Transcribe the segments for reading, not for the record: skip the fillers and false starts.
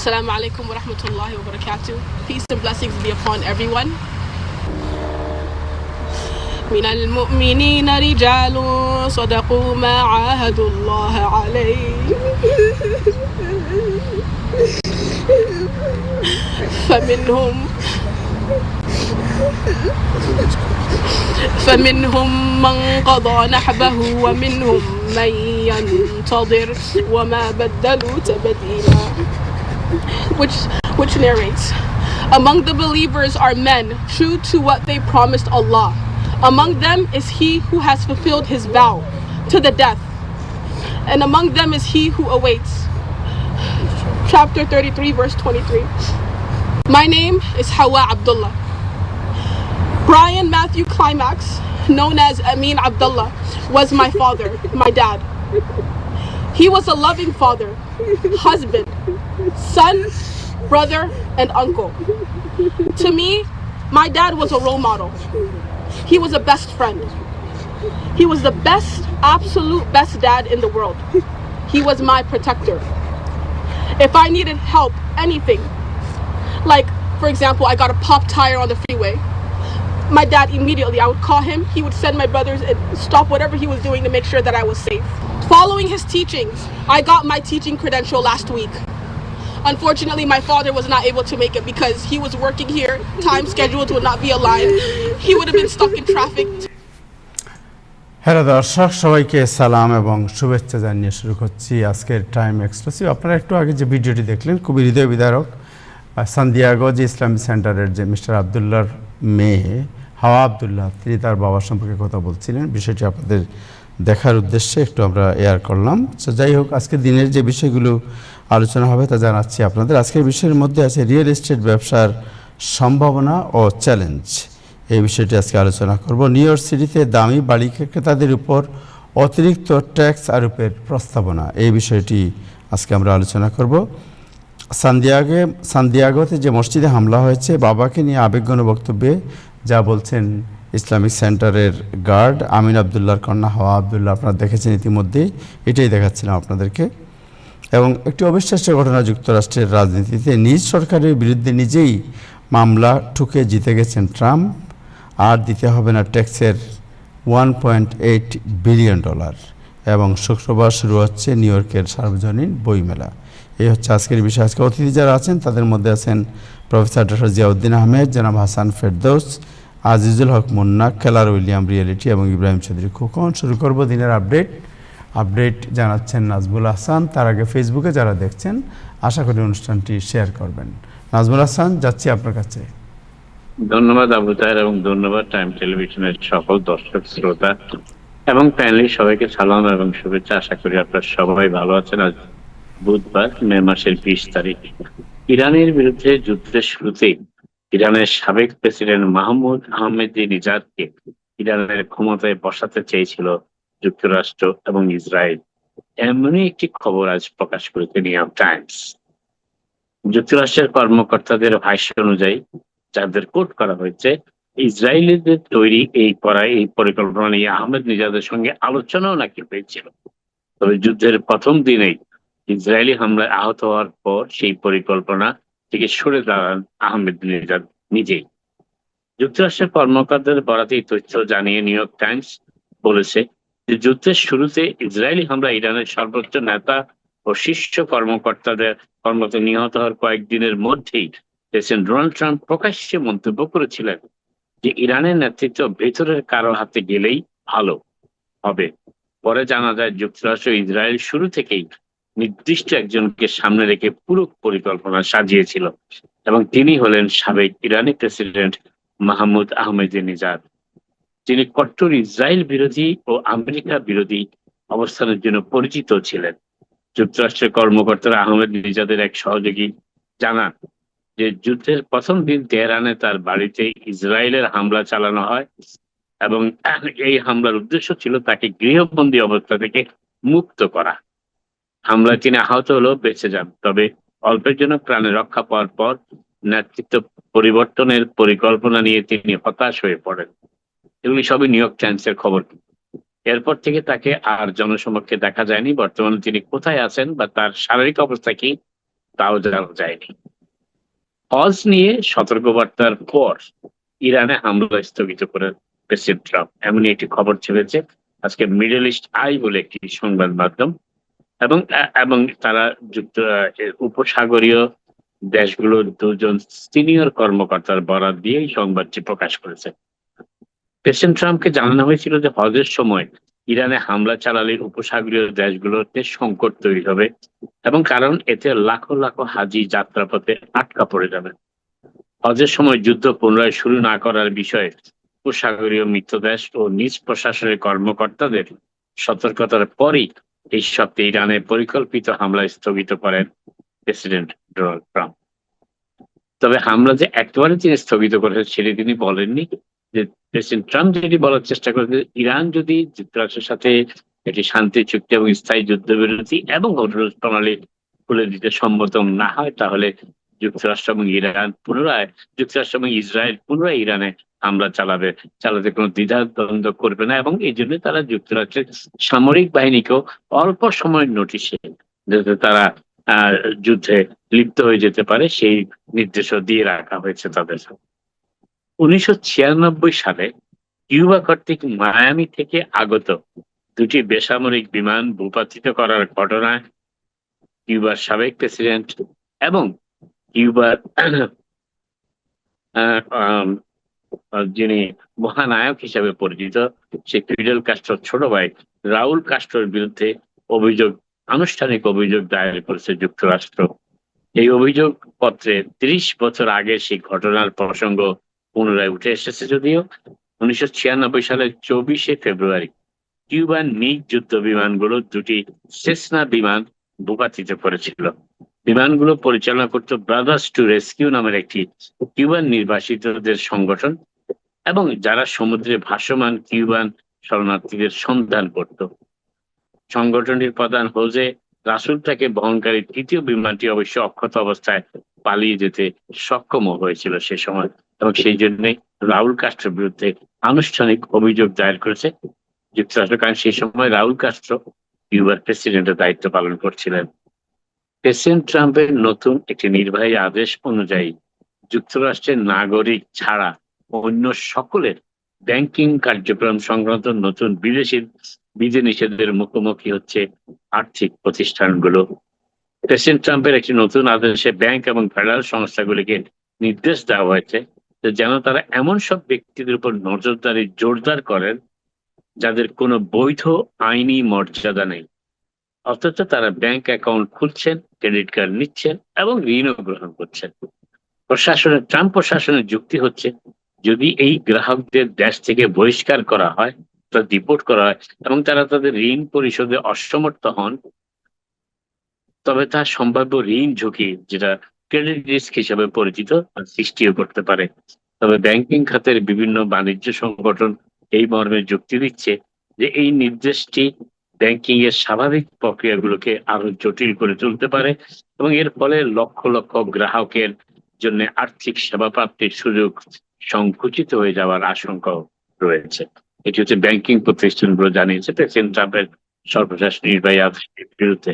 Assalamu alaikum wa rahmatullahi wa barakatuh. Peace and blessings be upon everyone. من المؤمنين رجال صدقوا ما عاهدوا الله عليه فمنهم من قضى نحبه ومنهم من ينتظر وما بدلوا تبديلا. Which narrates, among the believers are men true to what they promised Allah. Among them is he who has fulfilled his vow to the death, and among them is he who awaits. Chapter 33 verse 23. My name is Hawa Abdullah. Brian Matthew Climax, known as Amin Abdullah, was my father, my dad. He was a loving father, husband, son, brother, and uncle. To me, my dad was a role model. He was a best friend. He was the best, absolute best dad in the world. He was my protector. If I needed help, anything, like, for example, I got a pop tire on the freeway, my dad immediately, I would call him, he would send my brothers and stop whatever he was doing to make sure that I was safe. Following his teachings, I got my teaching credential last week. Unfortunately, my father was not able to make it because he was working here, time schedules would not be aligned. He would have been stuck in traffic. Hello দর্শক, সবাইকে সালাম এবং শুভেচ্ছা জানিয়ে শুরু করছি আজকের time exclusive. আপনারা একটু আগে যে ভিডিওটি দেখলেন খুবই হৃদয় বিদারক। সান্তিয়াগো যে ইসলামিক সেন্টারের যে মিস্টার আবদুল্লাহর মেয়ে হাওয়া আবদুল্লাহ, তিনি তার বাবার সম্পর্কে কথা বলছিলেন। বিষয়টি আপনাদের দেখার উদ্দেশ্যে একটু আমরা এয়ার করলাম। তো যাই হোক, আজকের দিনের যে বিষয়গুলো আলোচনা হবে তা জানাচ্ছি আপনাদের। আজকের বিষয়ের মধ্যে আছে রিয়েল এস্টেট ব্যবসার সম্ভাবনা ও চ্যালেঞ্জ। এই বিষয়টি আজকে আলোচনা করব। নিউ ইয়র্ক সিটিতে দামি বাড়ি ক্রেতাদের উপর অতিরিক্ত ট্যাক্স আরোপের প্রস্তাবনা, এই বিষয়টি আজকে আমরা আলোচনা করব। সান্তিয়াগোতে যে মসজিদে হামলা হয়েছে, বাবাকে নিয়ে আবেগঘন বক্তব্যে যা বলছেন ইসলামিক সেন্টারের গার্ড আমিন আবদুল্লাহর কন্যা হাওয়া আবদুল্লাহ, আপনারা দেখেছেন ইতিমধ্যেই, এটাই দেখাচ্ছিলাম আপনাদেরকে। এবং একটি অবিশ্বাস্য ঘটনা, যুক্তরাষ্ট্রের রাজনীতিতে নিজ সরকারের বিরুদ্ধে নিজেই মামলা ঠুকে জিতে গেছেন ট্রাম্প। আর দিতে হবে না ট্যাক্সের $1.8 বিলিয়ন। এবং শুক্রবার শুরু হচ্ছে নিউ ইয়র্কের সার্বজনীন বইমেলা। এই হচ্ছে আজকের বিষয়। আজকে অতিথি যারা আছেন তাদের মধ্যে আছেন প্রফেসর ডক্টর জিয়াউদ্দিন আহমেদ, জনাব হাসান ফেরদৌস, আজিজুল হক মুন্না, কেলার উইলিয়াম রিয়েলিটি এবং ইব্রাহিম চৌধুরী খোকন। শুরু করব দিনের আপডেট জানাচ্ছেন নাজমুল হাসান। তার আগে ফেসবুকে যারা দেখছেন আশা করি অনুষ্ঠানটি শেয়ার করবেন। নাজমুল হাসান, যাচ্ছি আপনার কাছে। ধন্যবাদ আবু তাহের এবং ধন্যবাদ টাইম টেলিভিশনের সকল দর্শক শ্রোতা এবং প্যানেলি সবাইকে সালাম এবং শুভেচ্ছা। আশা করি আপনারা সবাই ভালো আছেন। আজ বুধবার মে মাসের 20 তারিখ। ইরানের বিরুদ্ধে যুদ্ধের শুরুতেই ইরানের সাবেক প্রেসিডেন্ট মাহমুদ আহমেদিনেজাদকে ইরানের ক্ষমতায় বসাতে চেয়েছিল যুক্তরাষ্ট্র এবং ইসরায়েল। এমনই একটি খবর আজ প্রকাশ করেছে নিউ ইয়র্ক টাইমস। যুক্তরাষ্ট্রের কর্মকর্তাদের ভাষ্য অনুযায়ী, যাদের কোট করা হয়েছে, ইসরায়েলিদের তৈরি এই পরিকল্পনা নিয়ে আহমেদিনেজাদের সঙ্গে আলোচনাও নাকি হয়েছিল। তবে যুদ্ধের প্রথম দিনেই ইসরায়েলি হামলায় আহত হওয়ার পর সেই পরিকল্পনা থেকে সরে দাঁড়ান আহমেদিনেজাদ নিজেই। যুক্তরাষ্ট্রের কর্মকর্তাদের বরাতে এই তথ্য জানিয়ে নিউ ইয়র্ক টাইমস বলেছে যে যুদ্ধের শুরুতে ইসরায়েলি হামলা ইরানের সর্বোচ্চ নেতা ও শীর্ষ কর্মকর্তা নিহত হওয়ার কয়েকদিনের মধ্যেই প্রেসিডেন্ট ডোনাল্ড ট্রাম্প প্রকাশ্যে মন্তব্য করেছিলেন যে ইরানের নেতৃত্ব ভেতরের কারো হাতে গেলেই ভালো হবে। পরে জানা যায় যুক্তরাষ্ট্র ইসরায়েল শুরু থেকেই নির্দিষ্ট একজনকে সামনে রেখে পুরো পরিকল্পনা সাজিয়েছিল এবং তিনি হলেন সাবেক ইরানি প্রেসিডেন্ট মাহমুদ আহমেদিনেজাদ, যিনি কট্টর ইসরায়েল বিরোধী ও আমেরিকা বিরোধী অবস্থানের জন্য পরিচিত ছিলেন। যুক্তরাষ্ট্রের কর্মকর্তারা আহমেদিনেজাদের এক সহযোগী জানান যে যুদ্ধের প্রথম দিন তেহরানে তার বাড়িতে ইসরায়েলের হামলা চালানো হয় এবং এই হামলার উদ্দেশ্য ছিল তাকে গৃহবন্দী অবস্থা থেকে মুক্ত করা। হামলায় তিনি আহত হলেও বেঁচে যান, তবে অল্পের জন্য প্রাণে রক্ষা পাওয়ার পর নেতৃত্ব পরিবর্তনের পরিকল্পনা নিয়ে তিনি হতাশ হয়ে পড়েন। এগুলি সবই নিউ ইয়র্ক টাইমসের খবর। এরপর থেকে তাকে আর জনসমক্ষে দেখা যায়নি। বর্তমানে তিনি কোথায় আছেন বা তার শারীরিক অবস্থা কি তাও জানা যায়নি। হজ নিয়ে সতর্কবার্তার পর ইরানে হামলা স্থগিত করে প্রেসিডেন্ট ট্রাম্প, এমনই একটি খবর ছেড়েছে আজকে মিডল ইস্ট আই বলে একটি সংবাদ মাধ্যম। এবং তারা উপসাগরীয় দেশগুলোর দুজন সিনিয়র কর্মকর্তার বরাত দিয়ে এই সংবাদটি প্রকাশ করেছে। প্রেসিডেন্ট ট্রাম্পকে জানানো হয়েছিল যে হজের সময় ইরানে হামলা চালালে উপসাগরীয় দেশগুলোতে সংকট তৈরি হবে, এবং কারণ এতে লাখো লাখো হাজি যাত্রাপথে আটকা পড়ে যাবে। হজের সময় যুদ্ধ পুনরায় শুরু না করার বিষয়ে উপসাগরীয় মিত্রদেশ ও নিজ প্রশাসনের কর্মকর্তাদের সতর্কতার পরই এই সপ্তাহে ইরানের পরিকল্পিত হামলা স্থগিত করেন প্রেসিডেন্ট ডোনাল্ড ট্রাম্প। তবে হামলা যে একেবারে তিনি স্থগিত করেছেন সেটি তিনি বলেননি। যে প্রেসিডেন্ট ট্রাম্প যেটি বলার চেষ্টা করেছে, ইরান যদি যুক্তরাষ্ট্রের সাথে একটি শান্তি চুক্তি এবং স্থায়ী যুদ্ধবিরতি এবং হোটেল প্রণালী খুলে দিতে সম্মত না হয়, তাহলে যুক্তরাষ্ট্র এবং ইসরায়েল পুনরায় ইরানে হামলা চালাতে কোনো দ্বিধা দ্বন্দ্ব করবে না, এবং এই জন্য তারা যুক্তরাষ্ট্রের সামরিক বাহিনীকেও অল্প সময়ের নোটিশে যাতে তারা যুদ্ধে লিপ্ত হয়ে যেতে পারে সেই নির্দেশও দিয়ে রাখা হয়েছে তাদের। 1996 সালে কিউবা কর্তৃক মায়ামি থেকে আগত দুটি বেসামরিক বিমান ভূপাতিত করার ঘটনায় কিউবার সাবেক প্রেসিডেন্ট এবং কিউবার যিনি মহানায়ক হিসেবে পরিচিত সে ফিডেল কাস্ট্রোর ছোট ভাই রাউল কাস্ট্রোর বিরুদ্ধে আনুষ্ঠানিক অভিযোগ দায়ের করেছে যুক্তরাষ্ট্র। এই অভিযোগ পত্রে 30 বছর আগে সেই ঘটনার প্রসঙ্গ পুনরায় উঠে এসেছে, যদিও 1996 সালের 24শে ফেব্রুয়ারি কিউবান নিজ যুদ্ধ বিমানগুলো দুটি সেসনা বিমান ভূপাতিত করেছিল। বিমানগুলো পরিচালনা করত ব্রাদার্স টু রেস্কিউ নামের একটি কিউবান নির্বাসিতদের সংগঠন, এবং যারা সমুদ্রে ভাসমান কিউবান শরণার্থীদের সন্ধান করত। সংগঠনটির প্রধান হোজে রাসুলটাকে বহনকারী তৃতীয় বিমানটি অবশ্য অক্ষত অবস্থায় পালিয়ে যেতে সক্ষম হয়েছিল সে সময়, এবং সেই জন্যই রাউল কাস্ট্রোর বিরুদ্ধে আনুষ্ঠানিক অভিযোগ দায়ের করেছে যুক্তরাষ্ট্র, কারণ সেই সময় রাউল কাস্ট্রো কিউবার প্রেসিডেন্টের দায়িত্ব পালন করছিলেন। প্রেসিডেন্ট ট্রাম্পের নতুন একটি নির্বাহী আদেশ অনুযায়ী যুক্তরাষ্ট্রের নাগরিক ছাড়া অন্য সকলের ব্যাংকিং কার্যক্রম সংক্রান্ত নতুন বিধি নিষেধের মুখোমুখি হচ্ছে আর্থিক প্রতিষ্ঠানগুলো। প্রেসিডেন্ট ট্রাম্পের একটি নতুন আদেশে ব্যাংক এবং ফেডারেল সংস্থাগুলিকে নির্দেশ দেওয়া হয়েছে যেন তারা এমন সব ব্যক্তিদের উপর নজরদারি জোরদার করেন যাদের কোনো বৈধ আইনি মর্যাদা নেই, অথচ তারা ব্যাংক অ্যাকাউন্ট খুলছেন, ক্রেডিট কার্ড নিচ্ছেন এবং ঋণও গ্রহণ করছেন। ট্রাম্প প্রশাসনের যুক্তি হচ্ছে, যদি এই গ্রাহকদের দেশ থেকে বহিষ্কার করা হয়, ডিপোর্ট করা হয় এবং তারা তাদের ঋণ পরিশোধে অসমর্থ হন, তবে তা সম্ভাব্য ঋণ ঝুঁকি, যেটা ক্রেডিট রিস্ক হিসেবে পরিচিত, সৃষ্টিও করতে পারে। তবে ব্যাংকিং খাতের বিভিন্ন বাণিজ্য সংগঠন এই মর্মে যুক্তি দিচ্ছে যে এই নির্দেশটি ব্যাংকিং এর স্বাভাবিক প্রক্রিয়াগুলোকে আরো জটিল করে তুলতে পারে, এবং এর ফলে লক্ষ লক্ষ গ্রাহকের জন্য আর্থিক সেবা প্রাপ্তির সুযোগ সংকুচিত হয়ে যাওয়ার আশঙ্কা রয়েছে। এটি হচ্ছে ব্যাংকিং প্রতিষ্ঠানগুলো জানিয়েছে প্রেসিডেন্ট ট্রাম্পের সর্বশেষ নির্বাহী আদেশের বিরুদ্ধে।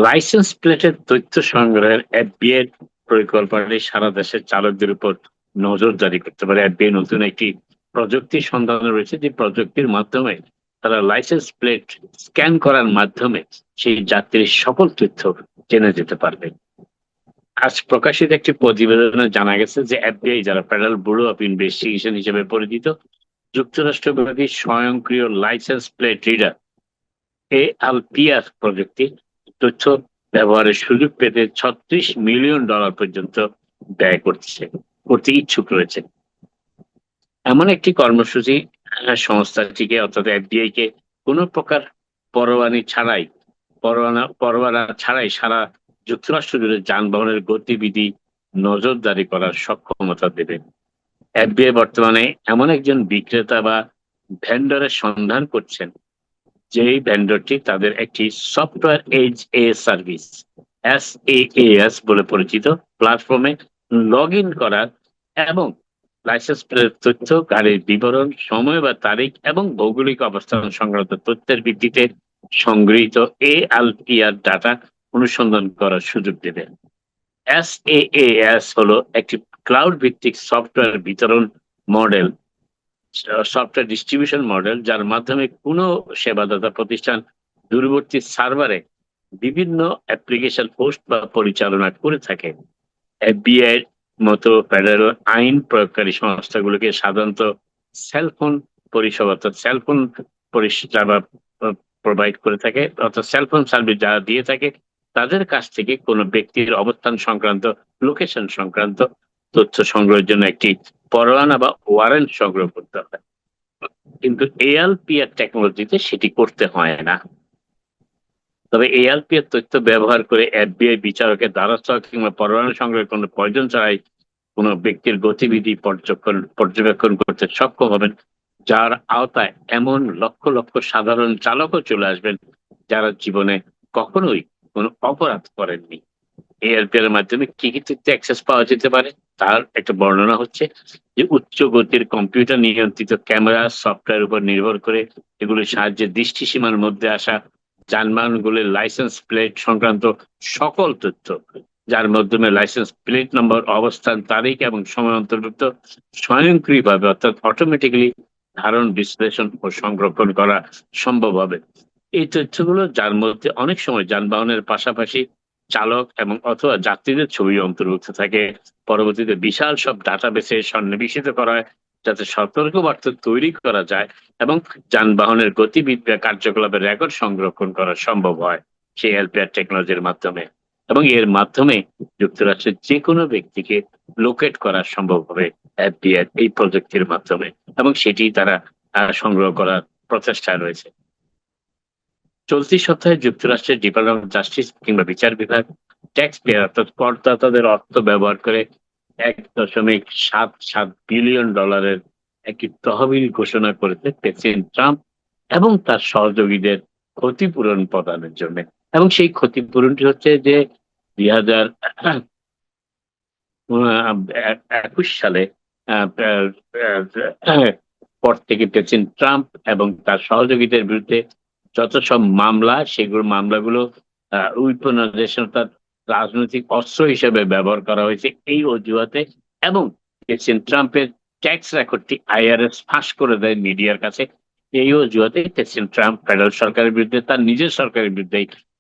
লাইসেন্স প্লেটের তথ্য সংগ্রহের এফবিআই পরিকল্পনাটি সারা দেশের চালকদের উপর নজরদারি করতে পারে। এফবিআই নতুন একটি প্রযুক্তির সন্ধান রয়েছে, যে প্রযুক্তির মাধ্যমে তারা লাইসেন্স প্লেট স্ক্যান করার মাধ্যমে সেই যাত্রীর সকল তথ্য জেনে যেতে পারবে। আজ প্রকাশিত একটি প্রতিবেদনে জানা গেছে যে এফবিআই, যারা ফেডারেল ব্যুরো অফ ইনভেস্টিগেশন হিসেবে পরিচিত, যুক্তরাষ্ট্রব্যাপী স্বয়ংক্রিয় লাইসেন্স প্লেট রিডার ALPR প্রযুক্তি তথ্য ব্যবহারের সুযোগ পেতে $36 মিলিয়ন পর্যন্ত ব্যয় করতে ইচ্ছুক রয়েছে। এমন একটি কর্মসূচি সংস্থাটিকে, অর্থাৎ এফবিআই কে, কোনো প্রকার পরোয়ানা ছাড়াই সারা যুক্তরাষ্ট্র জুড়ে যানবাহনের গতিবিধি নজরদারি করার সক্ষমতা দেবে। এফবিআই বর্তমানে এমন একজন বিক্রেতা বা ভেন্ডরের সন্ধান করছেন, যেই ভেন্ডরটি তাদের একটি software as a service SaaS বলে পরিচিত প্ল্যাটফর্মে লগ ইন করার এবং লাইসেন্স প্লেটের তথ্য, গাড়ির বিবরণ, সময় বা তারিখ এবং ভৌগোলিক অবস্থান সংক্রান্ত তথ্যের ভিত্তিতে সংগৃহীত ALPR ডাটা অনুসন্ধান করার সুযোগ দেবে। SaaS হলো একটি ক্লাউড ভিত্তিক সফটওয়্যার বিতরণ মডেল, সফটওয়্যার ডিস্ট্রিবিউশন মডেল, যার মাধ্যমে কোনো সেবাদাতা প্রতিষ্ঠান দূরবর্তী সার্ভারে বিভিন্ন অ্যাপ্লিকেশন হোস্ট বা পরিচালনা করে থাকে। FBI মতো ফেডারেল আইন প্রয়োগকারী সংস্থাগুলোকে সাধারণত সেলফোন পরিষেবা অর্থাৎ সেলফোন পরিষেবা প্রোভাইড করে থাকে, অর্থাৎ সেলফোন সার্ভিস যারা দিয়ে থাকে তাদের কাছ থেকে কোনো ব্যক্তির অবস্থান সংক্রান্ত, লোকেশন সংক্রান্ত তথ্য সংগ্রহের জন্য একটি পরোয়ানা বা ওয়ারেন্ট সংগ্রহ করতে হয়। কিন্তু ALPR টেকনোলজিতে সেটি করতে হয় না। তবে ALPR তথ্য ব্যবহার করে FBI বিচারকের দ্বারস্থ কিংবা পরোয়ানা সংগ্রহের কোনো প্রয়োজন ছাড়াই কোনো ব্যক্তির গতিবিধি পর্যবেক্ষণ করতে সক্ষম হবেন, যার আওতায় এমন লক্ষ লক্ষ সাধারণ চালকও চলে আসবেন যারা জীবনে কখনোই কোনো অপরাধ করেননি। ALPR এর মাধ্যমে কি কি তথ্য অ্যাক্সেস পাওয়া যেতে পারে তার একটা বর্ণনা হচ্ছে যে উচ্চ গতির কম্পিউটার নিয়ন্ত্রিত ক্যামেরা সফটওয়্যার উপর নির্ভর করে এগুলির সাহায্যে দৃষ্টিসীমার মধ্যে আসা যানবাহনগুলির লাইসেন্স প্লেট সংক্রান্ত সকল তথ্য, যার মাধ্যমে লাইসেন্স প্লেট নম্বর, অবস্থান, তারিখ এবং সময় অন্তর্ভুক্ত, স্বয়ংক্রিয়ভাবে অর্থাৎ অটোমেটিক্যালি ধারণ, বিশ্লেষণ ও সংরক্ষণ করা সম্ভব হবে। এই তথ্যগুলো, যার মধ্যে অনেক সময় যানবাহনের পাশাপাশি চালক এবং অথবা যাত্রীদের ছবি অন্তর্ভুক্ত থাকে, পরবর্তীতে বিশাল সব ডাটাবেসে সন্নিবেশিত করা হয় যাতে সতর্কবার্তা তৈরি করা যায় এবং যানবাহনের গতিবিধি কার্যকলাপের রেকর্ড সংরক্ষণ করা সম্ভব হয় সেই ALPR টেকনোলজির মাধ্যমে। এবং এর মাধ্যমে যুক্তরাষ্ট্রের যে কোনো ব্যক্তিকে লোকেট করা সম্ভব হবে FBI এই প্রযুক্তির মাধ্যমে, এবং সেটি তারা সংগ্রহ করার প্রচেষ্টায় রয়েছে। চলতি সপ্তাহে যুক্তরাষ্ট্রের ডিপার্টমেন্ট অফ জাস্টিস কিংবা বিচার বিভাগ ট্যাক্স পেয়ার অর্থাৎ করদাতাদের অর্থ ব্যবহার করে $1.77 বিলিয়ন একটি তহবিল ঘোষণা করেছে প্রেসিডেন্ট ট্রাম্প এবং তার সহযোগীদের ক্ষতিপূরণ প্রদানের জন্য। এবং সেই ক্ষতিপূরণটি হচ্ছে যে 2021 সালে পর থেকে প্রেসিডেন্ট ট্রাম্প এবং তার সহযোগীদের বিরুদ্ধে যত সব মামলা, সেগুলো মামলাগুলো উইপনাইজেশন অর্থাৎ রাজনৈতিক অস্ত্র হিসেবে ব্যবহার করা হয়েছে এই অজুহাতে, এবং প্রেসিডেন্ট ট্রাম্পের ট্যাক্স রেকর্ডটি IRS ফাঁস করে দেয় মিডিয়ার কাছে। এই অজুহাতে প্রেসিডেন্ট ট্রাম্প ফেডারেল সরকারের বিরুদ্ধে, তার নিজের সরকারের বিরুদ্ধে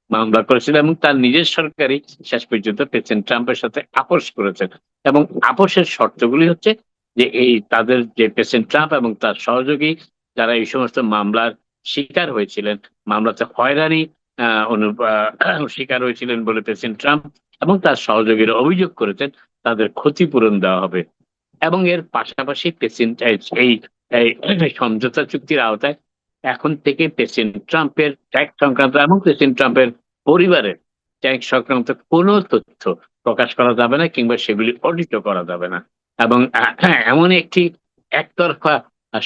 মামলা করেছিল এবং তার নিজের সরকারই শেষ পর্যন্ত প্রেসিডেন্ট ট্রাম্পের সাথে আপোষ করেছেন। এবং আপোষের শর্তগুলি হচ্ছে যে এই তাদের যে প্রেসিডেন্ট ট্রাম্প এবং তার সহযোগী যারা এই সমস্ত মামলার শিকার হয়েছিলেন, মামলাতে হয়রানি শিকার হয়েছিলেন বলে প্রেসিডেন্ট ট্রাম্প এবং তার সহযোগীরা অভিযোগ করেছেন, তাদের ক্ষতিপূরণ দেওয়া হবে। এবং এর পাশাপাশি প্রেসিডেন্ট এই সমঝোতা চুক্তির আওতায় এখন থেকে প্রেসিডেন্ট ট্রাম্পের ট্যাক্স সংক্রান্ত এবং প্রেসিডেন্ট ট্রাম্পের পরিবারের ট্যাক্স সংক্রান্ত কোনো তথ্য প্রকাশ করা যাবে না কিংবা সেগুলি অডিটও করা যাবে না। এবং এমন একটি একতরফা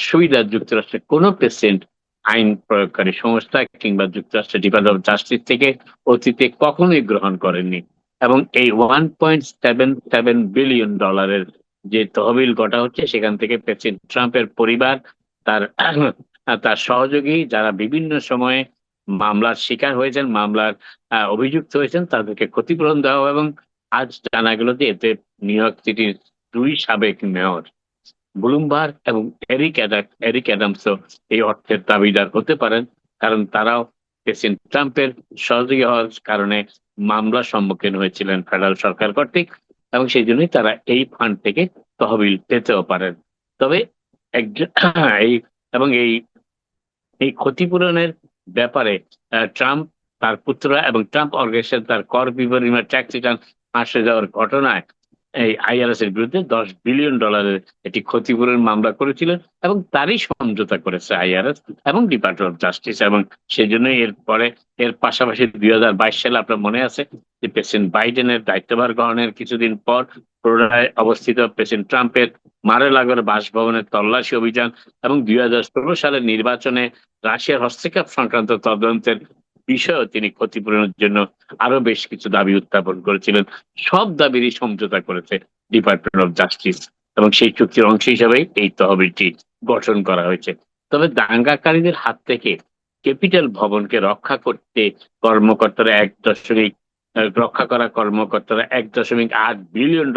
সুবিধা যুক্তরাষ্ট্রের কোনো প্রেসিডেন্ট, আইন প্রয়োগকারী সংস্থা কিংবা যুক্তরাষ্ট্রের ডিপার্টমেন্ট অফ জাস্টিস থেকে অতীতে কখনোই গ্রহণ করেননি। এবং এই $1.77 বিলিয়ন যে তহবিল গঠা হচ্ছে, সেখান থেকে প্রেসিডেন্ট ট্রাম্পের পরিবার, তার তার সহযোগী যারা বিভিন্ন সময়ে মামলার শিকার হয়েছেন, মামলার অভিযুক্ত হয়েছেন, তাদেরকে ক্ষতিপূরণ দেওয়া হবে। এবং আজ জানা গেল যে এতে নিউ ইয়র্ক সিটির 2 সাবেক মেয়র ব্লুমবার্গ এবং এরিক অ্যাডামসও এই অর্থের দাবিদার হতে পারেন, কারণ তারাও প্রেসিডেন্ট ট্রাম্পের সহযোগী হওয়ার কারণে মামলার সম্মুখীন হয়েছিলেন ফেডারেল সরকার কর্তৃক, এবং সেই জন্যই তারা এই ফান্ড থেকে তহবিল পেতেও পারেন। তবে এই ক্ষতিপূরণের ব্যাপারে ট্রাম্প, তার পুত্ররা এবং ট্রাম্প অর্গানাইজেশন তার কর বিবরণী ট্যাক্স রিটার্ন ফাঁসে যাওয়ার ঘটনায় এই IRS এর বিরুদ্ধে $10 বিলিয়ন একটি ক্ষতিপূরণ মামলা করেছিলেন এবং তারই সমঝোতা করেছে IRS এবং ডিপার্টমেন্ট অফ জাস্টিস। এবং সেই জন্য এর পাশাপাশি 2022 সালে আপনার মনে আছে যে প্রেসিডেন্ট বাইডেনের দায়িত্বভার গ্রহণের কিছুদিন পর ফ্লোরিডায় অবস্থিত প্রেসিডেন্ট ট্রাম্পের মার-এ-লাগোর বাসভবনের তল্লাশি অভিযান এবং 2016 সালের নির্বাচনে রাশিয়ার হস্তক্ষেপ সংক্রান্ত তদন্তের বিষয়েও তিনি ক্ষতিপূরণের জন্য আরো বেশ কিছু দাবি উত্থাপন করেছিলেন। সব দাবিরই সমঝোতা করেছে ডিপার্টমেন্ট অফ জাস্টিস এবং সেই চুক্তির অংশ হিসেবে এই তহবিলটি গঠন করা হয়েছে। তবে দাঙ্গাকারীদের হাত থেকে ক্যাপিটাল ভবনকে রক্ষা করতে কর্মকর্তারা রক্ষা করা কর্মকর্তারা $1.8 বিলিয়ন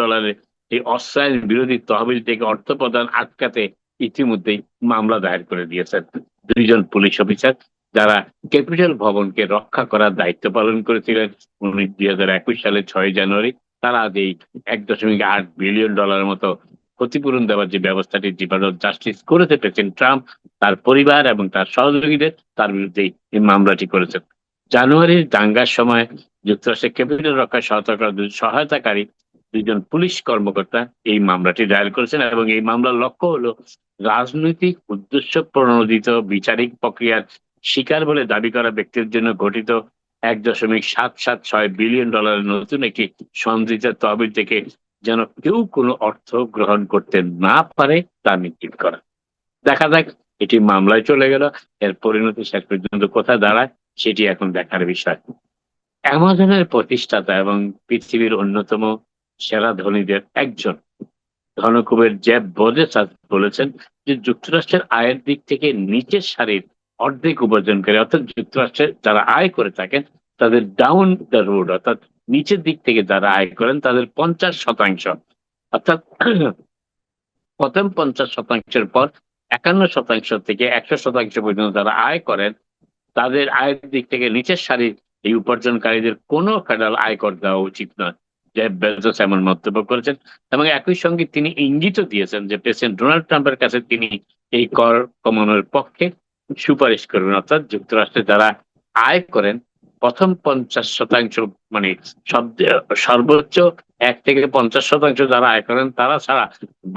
এই অস্ত্রায়ন বিরোধী তহবিল থেকে অর্থ প্রদান আটকাতে ইতিমধ্যেই মামলা দায়ের করে দিয়েছেন 2 জন পুলিশ অফিসার, যারা ক্যাপিটাল ভবনকে রক্ষা করার দায়িত্ব পালন করেছিলেন 2021 সালের 6 জানুয়ারি। তারা আজ এই $1.8 বিলিয়ন মতো ক্ষতিপূরণ দেওয়ার যে ব্যবস্থাটি ডিপার্টমেন্ট অফ জাস্টিস করেছে প্রেসিডেন্ট ট্রাম্প, তার পরিবার এবং তার সহযোগীদের, তার বিরুদ্ধে এই মামলাটি করেছেন। জানুয়ারির দাঙ্গার সময় যুক্তরাষ্ট্রের ক্যাপিটাল রক্ষায় সহায়তাকারী 2 জন পুলিশ কর্মকর্তা এই মামলাটি দায়ের করেছেন এবং এই মামলার লক্ষ্য হলো রাজনৈতিক উদ্দেশ্য প্রণোদিত বিচারিক প্রক্রিয়ার শিকার বলে দাবি করা ব্যক্তির জন্য গঠিত $1.776 বিলিয়ন নতুন একটি সন্দিগ্ধ তহবিল থেকে যেন কেউ কোনো অর্থ গ্রহণ করতে না পারে তা নিশ্চিত করা। দেখা যাক, এটি মামলায় চলে গেল, এর পরিণতি শেষ পর্যন্ত কোথায় দাঁড়ায় সেটি এখন দেখার বিষয়। অ্যামাজনের প্রতিষ্ঠাতা এবং পৃথিবীর অন্যতম সেরা ধনীদের একজন ধনকুবের জেফ বেজোস বলেছেন যে যুক্তরাষ্ট্রের আয়ের দিক থেকে নিচের সারির অর্ধেক উপার্জনকারী, অর্থাৎ যুক্তরাষ্ট্রের যারা আয় করে থাকেন তাদের ডাউন দ্য রোড, অর্থাৎ নিচের দিক থেকে যারা আয় করেন তাদের 50%, অর্থাৎ প্রথম 50%-এর পর 51% থেকে 100% পর্যন্ত যারা আয় করেন তাদের আয়ের দিক থেকে নিচের সারির এই উপার্জনকারীদের কোনো ফেডারেল আয়কর দেওয়া উচিত নয়। জেফ বেজোস এমন মন্তব্য করেছেন এবং একই সঙ্গে তিনি ইঙ্গিত দিয়েছেন যে প্রেসিডেন্ট ডোনাল্ড ট্রাম্পের কাছে তিনি এই কর কমানোর পক্ষে সুপারিশ করবেন, অর্থাৎ যুক্তরাষ্ট্রে যারা আয় করেন প্রথম 50%, মানে সর্বোচ্চ 1 থেকে 50% যারা আয় করেন তারা ছাড়া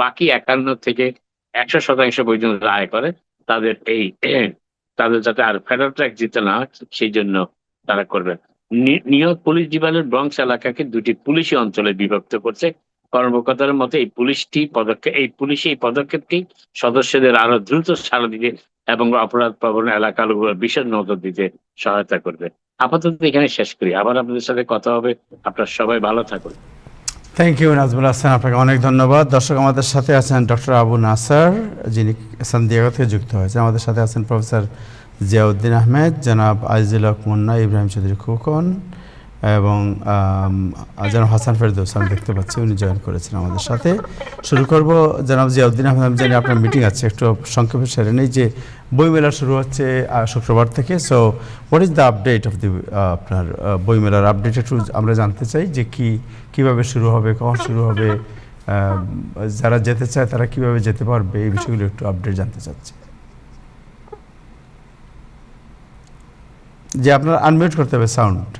বাকি 51 থেকে 100% পর্যন্ত আয় করে তাদের তাদের যাতে আর ফেডারেল ট্যাক্স দিতে না হয় সেই জন্য তারা করবেন। New York police department Bronx এলাকাকে 2টি পুলিশি অঞ্চলে বিভক্ত করছে। কর্মকর্তার মতে এই পুলিশি পদক্ষেপটি সদস্যদের আরো দ্রুত সাড়া দিতে এবং অপরাধ প্রবণ এলাকার উপর বিশেষ নজর দিতে সহায়তা করবে। আপাতত এখানে শেষ করি, আবার আপনাদের সাথে কথা হবে। আপনারা সবাই ভালো থাকুন। থ্যাংক ইউ নাজমুল হাসান, আপনাকে অনেক ধন্যবাদ। দর্শক, আমাদের সাথে আছেন ডক্টর আবু নাসার, যিনি সান দিয়েগো থেকে যুক্ত হয়েছেন। আমাদের সাথে আছেন প্রফেসর জিয়াউদ্দিন আহমেদ, জনাব আজিজুল হক মুন্না, ইব্রাহিম চৌধুরী খোকন এবং জনাব হাসান ফেরদৌস, আমি দেখতে পাচ্ছি উনি জয়েন করেছেন আমাদের সাথে। শুরু করব জনাব জিয়াউদ্দিন আহমেদ, আমি জানি আপনার মিটিং আছে, একটু সংক্ষেপে সেরে নেই যে বইমেলা শুরু হচ্ছে শুক্রবার থেকে। So what is the update of the আপনার বইমেলার আপডেট একটু আমরা জানতে চাই যে কীভাবে শুরু হবে, কখন শুরু হবে, যারা যেতে চায় তারা কিভাবে যেতে পারবে, এই বিষয়গুলো একটু আপডেট জানতে চাচ্ছি। যে আপনার আনমিউট করতে হবে সাউন্ড।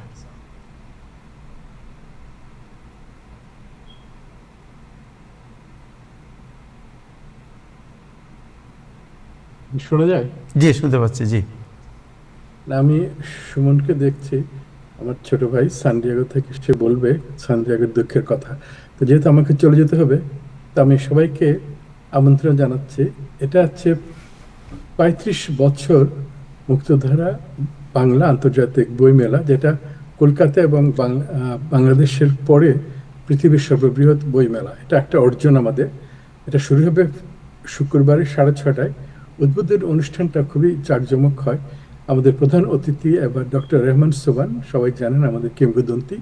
শোনা যায়? জি, শুনতে পাচ্ছি। জি, আমি সুমনকে দেখছি, আমার ছোট ভাই সান দিয়েগো থেকে, সে বলবে সান দিয়েগোর দুঃখের কথা। তো যেহেতু আমাকে চলে যেতে হবে, তো আমি সবাইকে আমন্ত্রণ জানাচ্ছি। এটা হচ্ছে 35 বছর মুক্তধারা বাংলা আন্তর্জাতিক বইমেলা, যেটা কলকাতা এবং বাংলাদেশের পরে পৃথিবীর সর্ববৃহৎ বইমেলা। এটা একটা অর্জন আমাদের। এটা শুরু হবে শুক্রবারে 6:30টায়। উদ্বোধন অনুষ্ঠানটা খুবই জাঁকজমক হয়। আমাদের প্রধান অতিথি এবার ডক্টর রেহমান সোবান, সবাই জানেন আমাদের কিংবদন্তি।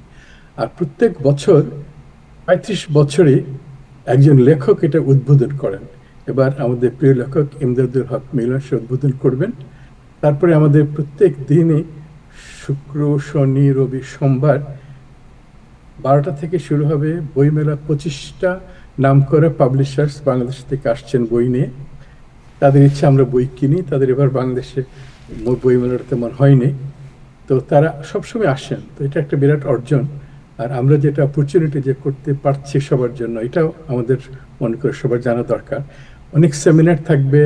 আর প্রত্যেক বছর 35 বছরে একজন লেখক এটা উদ্বোধন করেন। এবার আমাদের প্রিয় লেখক ইমদাদুল হক মিলন সে উদ্বোধন করবেন। তারপরে আমাদের প্রত্যেক দিনে শুক্র, শনি, রবি, সোমবার 12টা থেকে শুরু হবে বইমেলা। 25টা নাম করা পাবলিশার্স বাংলাদেশ থেকে আসছেন বই নিয়ে। তাদের ইচ্ছা আমরা বই কিনি। তাদের এবার বাংলাদেশে বইমেলাটা তেমন হয়নি, তো তারা সবসময় আসেন। তো এটা একটা বিরাট অর্জন। আর আমরা যেটা অপরচুনিটি যে করতে পারছি সবার জন্য, এটাও আমাদের মনে করে সবার জানা দরকার। অনেক সেমিনার থাকবে,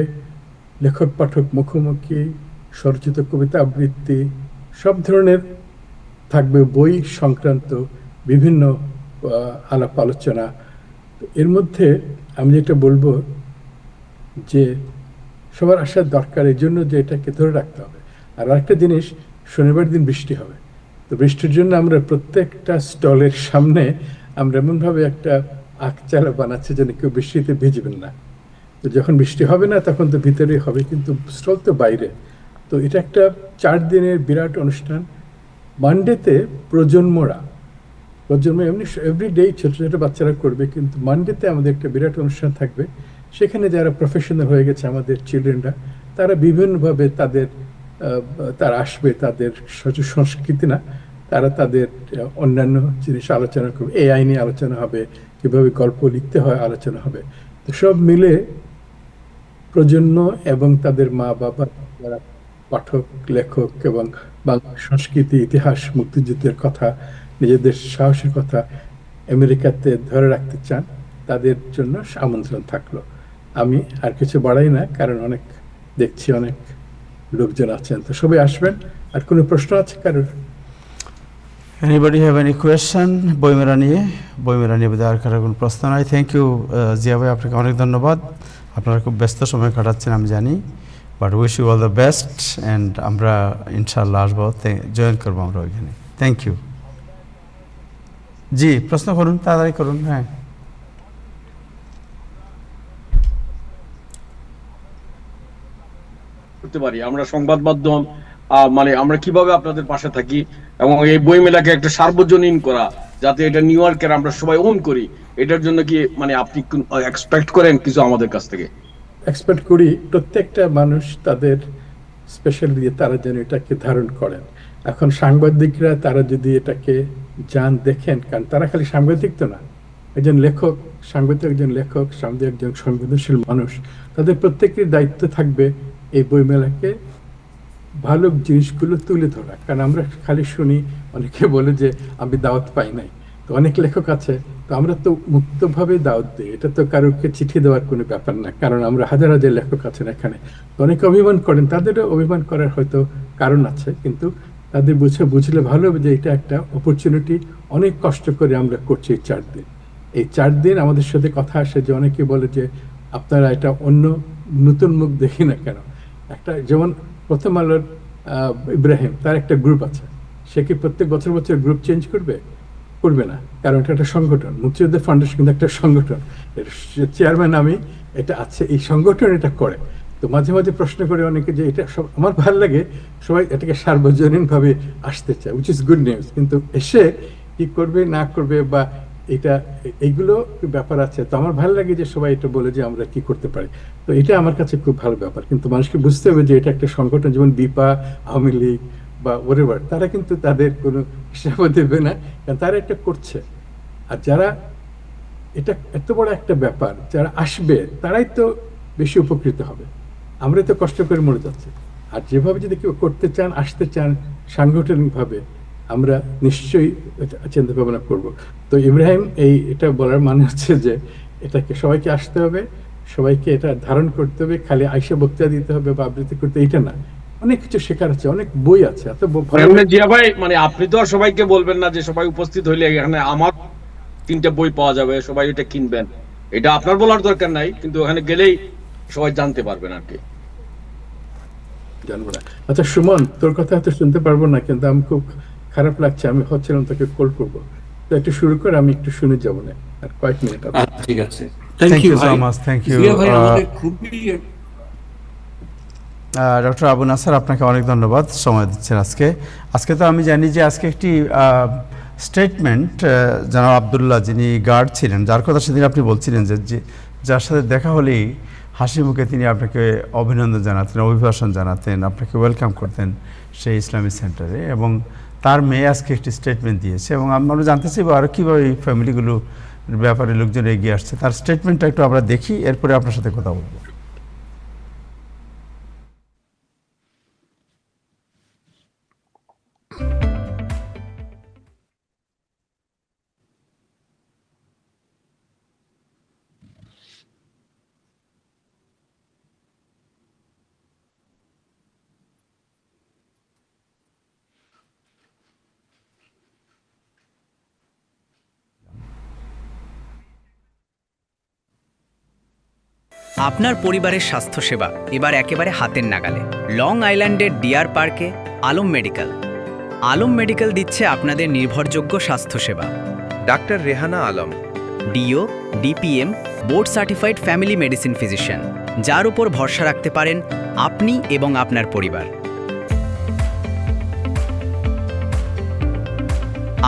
লেখক পাঠক মুখোমুখি, স্বরচিত কবিতা আবৃত্তি, সব ধরনের থাকবে বই সংক্রান্ত বিভিন্ন আলাপ আলোচনা। এর মধ্যে আমি যেটা বলবো যে সবার আসার দরকার, এই জন্য যে এটাকে ধরে রাখতে হবে। আর আরেকটা জিনিস, শনিবার দিন বৃষ্টি হবে। তো বৃষ্টির জন্য আমরা প্রত্যেকটা স্টলের সামনে আমরা এমনভাবে একটা আখচালা বানাচ্ছি যেন কেউ বৃষ্টিতে ভিজবেন না। তো যখন বৃষ্টি হবে না তখন তো ভিতরেই হবে, কিন্তু স্টল তো বাইরে। তো এটা একটা 4 দিনের বিরাট অনুষ্ঠান। মানডেতে প্রজন্মরা প্রজন্ম এমনি এভরিডে ছোট ছোট বাচ্চারা করবে, কিন্তু মানডেতে আমাদের একটা বিরাট অনুষ্ঠান থাকবে। সেখানে যারা প্রফেশনাল হয়ে গেছে আমাদের চিলড্রেনরা, তারা বিভিন্নভাবে তারা আসবে, তাদের সংস্কৃতি না, তারা তাদের অন্যান্য জিনিস আলোচনা করবে, এআই নিয়ে আলোচনা হবে, কিভাবে গল্প লিখতে হয় আলোচনা হবে। তো সব মিলে প্রজন্ম এবং তাদের মা বাবা, যারা পাঠক লেখক এবং বাংলা সংস্কৃতি, ইতিহাস, মুক্তিযুদ্ধের কথা, নিজেদের সাহসের কথা আমেরিকাতে ধরে রাখতে চান, তাদের জন্য আমন্ত্রণ থাকলো। আমি আর কিছু বাড়াই না, কারণ অনেক দেখছি অনেক লোকজন আছেন, তো সবাই আসবেন। আর কোনো প্রশ্ন আছে কারোর? Anybody have any question? বইমেলা নিয়ে বোধহয় আর কারোর কোনো প্রশ্ন নাই। থ্যাংক ইউ জিয়া ভাই, আপনাকে অনেক ধন্যবাদ। আপনারা খুব ব্যস্ত সময় কাটাচ্ছেন আমি জানি, but wish you all the best. And আমরা ইনশাআল্লাহ আসবো, জয়েন করবো আমরা ওইখানে। Thank you. জি, প্রশ্ন করুন, তাড়াতাড়ি করুন। হ্যাঁ, করতে পারি আমরা সংবাদ মাধ্যম, মানে আমরা কিভাবে আপনাদের পাশে থাকি এবং এই বই মেলাকে একটা সার্বজনীন করা, যাতে এটা নিউ ইয়র্কের আমরা সবাই ওন করি, এটার জন্য কি মানে আপনি এক্সপেক্ট করেন কিছু আমাদের কাছ থেকে? এক্সপেক্ট করি প্রত্যেকটা মানুষ তাদের স্পেশাল দিয়ে তারা যেন এটাকে ধারণ করেন। এখন সাংবাদিকরা তারা যদি এটাকে দেখেন, কারণ তারা খালি সাংবাদিক তো না, একজন লেখক, সাংবাদিক একজন লেখক, সাংবাদিক একজন সংবেদনশীল মানুষ, তাদের প্রত্যেকের দায়িত্ব থাকবে এই বইমেলাকে ভালো জিনিসগুলো তুলে ধরা। কারণ আমরা খালি শুনি, অনেকে বলে যে আমি দাওয়াত পাই নাই, তো অনেক লেখক আছে, তো আমরা তো মুক্তভাবে দাওয়াত দিই, এটা তো কারোকে চিঠি দেওয়ার কোনো ব্যাপার না, কারণ আমরা হাজার হাজার লেখক আছেন এখানে। তো অনেকে অভিমান করেন, তাদেরও অভিমান করার হয়তো কারণ আছে, কিন্তু তাদের বুঝলে ভালো হবে যে এটা একটা অপরচুনিটি। অনেক কষ্ট করে আমরা করছি এই 4 দিন। এই 4 দিন আমাদের সাথে কথা আসে যে অনেকে বলে যে আপনারা এটা অন্য নতুন মুখ দেখি না কেন। একটা যেমন প্রথম আলোর ইব্রাহিম, তার একটা গ্রুপ আছে, সে কি প্রত্যেক বছর বছর গ্রুপ চেঞ্জ করবে না, কারণ এটা একটা সংগঠন। মুক্তিযুদ্ধ ফাউন্ডেশন কিন্তু একটা সংগঠন, চেয়ারম্যান আমি, এটা আছে, এই সংগঠন এটা করে। তো মাঝে মাঝে প্রশ্ন করে অনেকে যে এটা সব, আমার ভালো লাগে সবাই এটাকে সার্বজনীনভাবে আসতে চায়, উইচ ইজ গুড নিউজ। কিন্তু এসে কি করবে না করবে বা এইগুলো ব্যাপার আছে। তো আমার ভালো লাগে যে সবাই এটা বলে যে আমরা কি করতে পারি, তো এটা আমার কাছে খুব ভালো ব্যাপার। কিন্তু মানুষকে বুঝতে হবে যে এটা একটা সংগঠন, যেমন বিপা, আওয়ামী লীগ বা ওরেভার, তারা কিন্তু তাদের কোনো হিসাবও দেবে না, কারণ তারা এটা করছে। আর যারা এটা এত বড় একটা ব্যাপার, যারা আসবে তারাই তো বেশি উপকৃত হবে। আমরা তো কষ্ট করে মরে যাচ্ছি। আর যেভাবে যদি কেউ করতে চান, আসতে চান সাংগঠনিকভাবে, আমরা নিশ্চয়ই চিন্তা ভাবনা করব। তো ইব্রাহিম এটা বলার মানে হচ্ছে যে এটাকে সবাইকে আসতে হবে, সবাইকে এটা ধারণ করতে হবে, খালি আইসা বক্তৃতা দিতে হবে বা আবৃত্তি করতে, এটা না, অনেক কিছু শেখার আছে, অনেক বই আছে। এত জিয়া ভাই, মানে আপনি তো আর সবাইকে বলবেন না যে সবাই উপস্থিত হইলে এখানে আমার 3টা বই পাওয়া যাবে, সবাই এটা কিনবেন, এটা আপনার বলার দরকার নাই, কিন্তু ওখানে গেলেই সবাই জানতে পারবেন আর কি। জানবো না। আচ্ছা সুমন, তোর কথা হয়তো শুনতে পারবো না, কিন্তু আমি খুব খারাপ লাগছে, আমি ভাবছিলাম তোকে কল করবো, তো একটু শুরু করে আমি একটু শুনে যাবো না, আর কয়েক মিনিট। ঠিক আছে, thank you so much. Thank you doctor Abu Nasar, আপনাকে অনেক ধন্যবাদ সময় দিচ্ছেন আজকে তো আমি জানি যে আজকে একটি স্টেটমেন্ট জনাব আবদুল্লাহ, যিনি গার্ড ছিলেন, যার কথা সেদিন আপনি বলছিলেন যে যার সাথে দেখা হলেই হাসি মুখে তিনি আপনাকে অভিনন্দন জানাতেন, অভিভাষণ জানাতেন, আপনাকে ওয়েলকাম করতেন সেই ইসলামিক সেন্টারে, এবং তার মেয়ে আজকে একটি স্টেটমেন্ট দিয়েছে, এবং আমরা জানতে চাইবো আরও কীভাবে এই ফ্যামিলিগুলো ব্যাপারে লোকজন এগিয়ে আসছে। তার স্টেটমেন্টটা একটু আমরা দেখি, এরপরে আপনার সাথে কথা বলবো। আপনার পরিবারের স্বাস্থ্যসেবা এবার একেবারে হাতের নাগালে। লং আইল্যান্ডের ডিয়ার পার্কে আলম মেডিকেল। আলম মেডিকেল দিচ্ছে আপনাদের নির্ভরযোগ্য স্বাস্থ্যসেবা। ডাক্তার Rehana Alam, DO, DPM, board certified family medicine physician, যার উপর ভরসা রাখতে পারেন আপনি এবং আপনার পরিবার।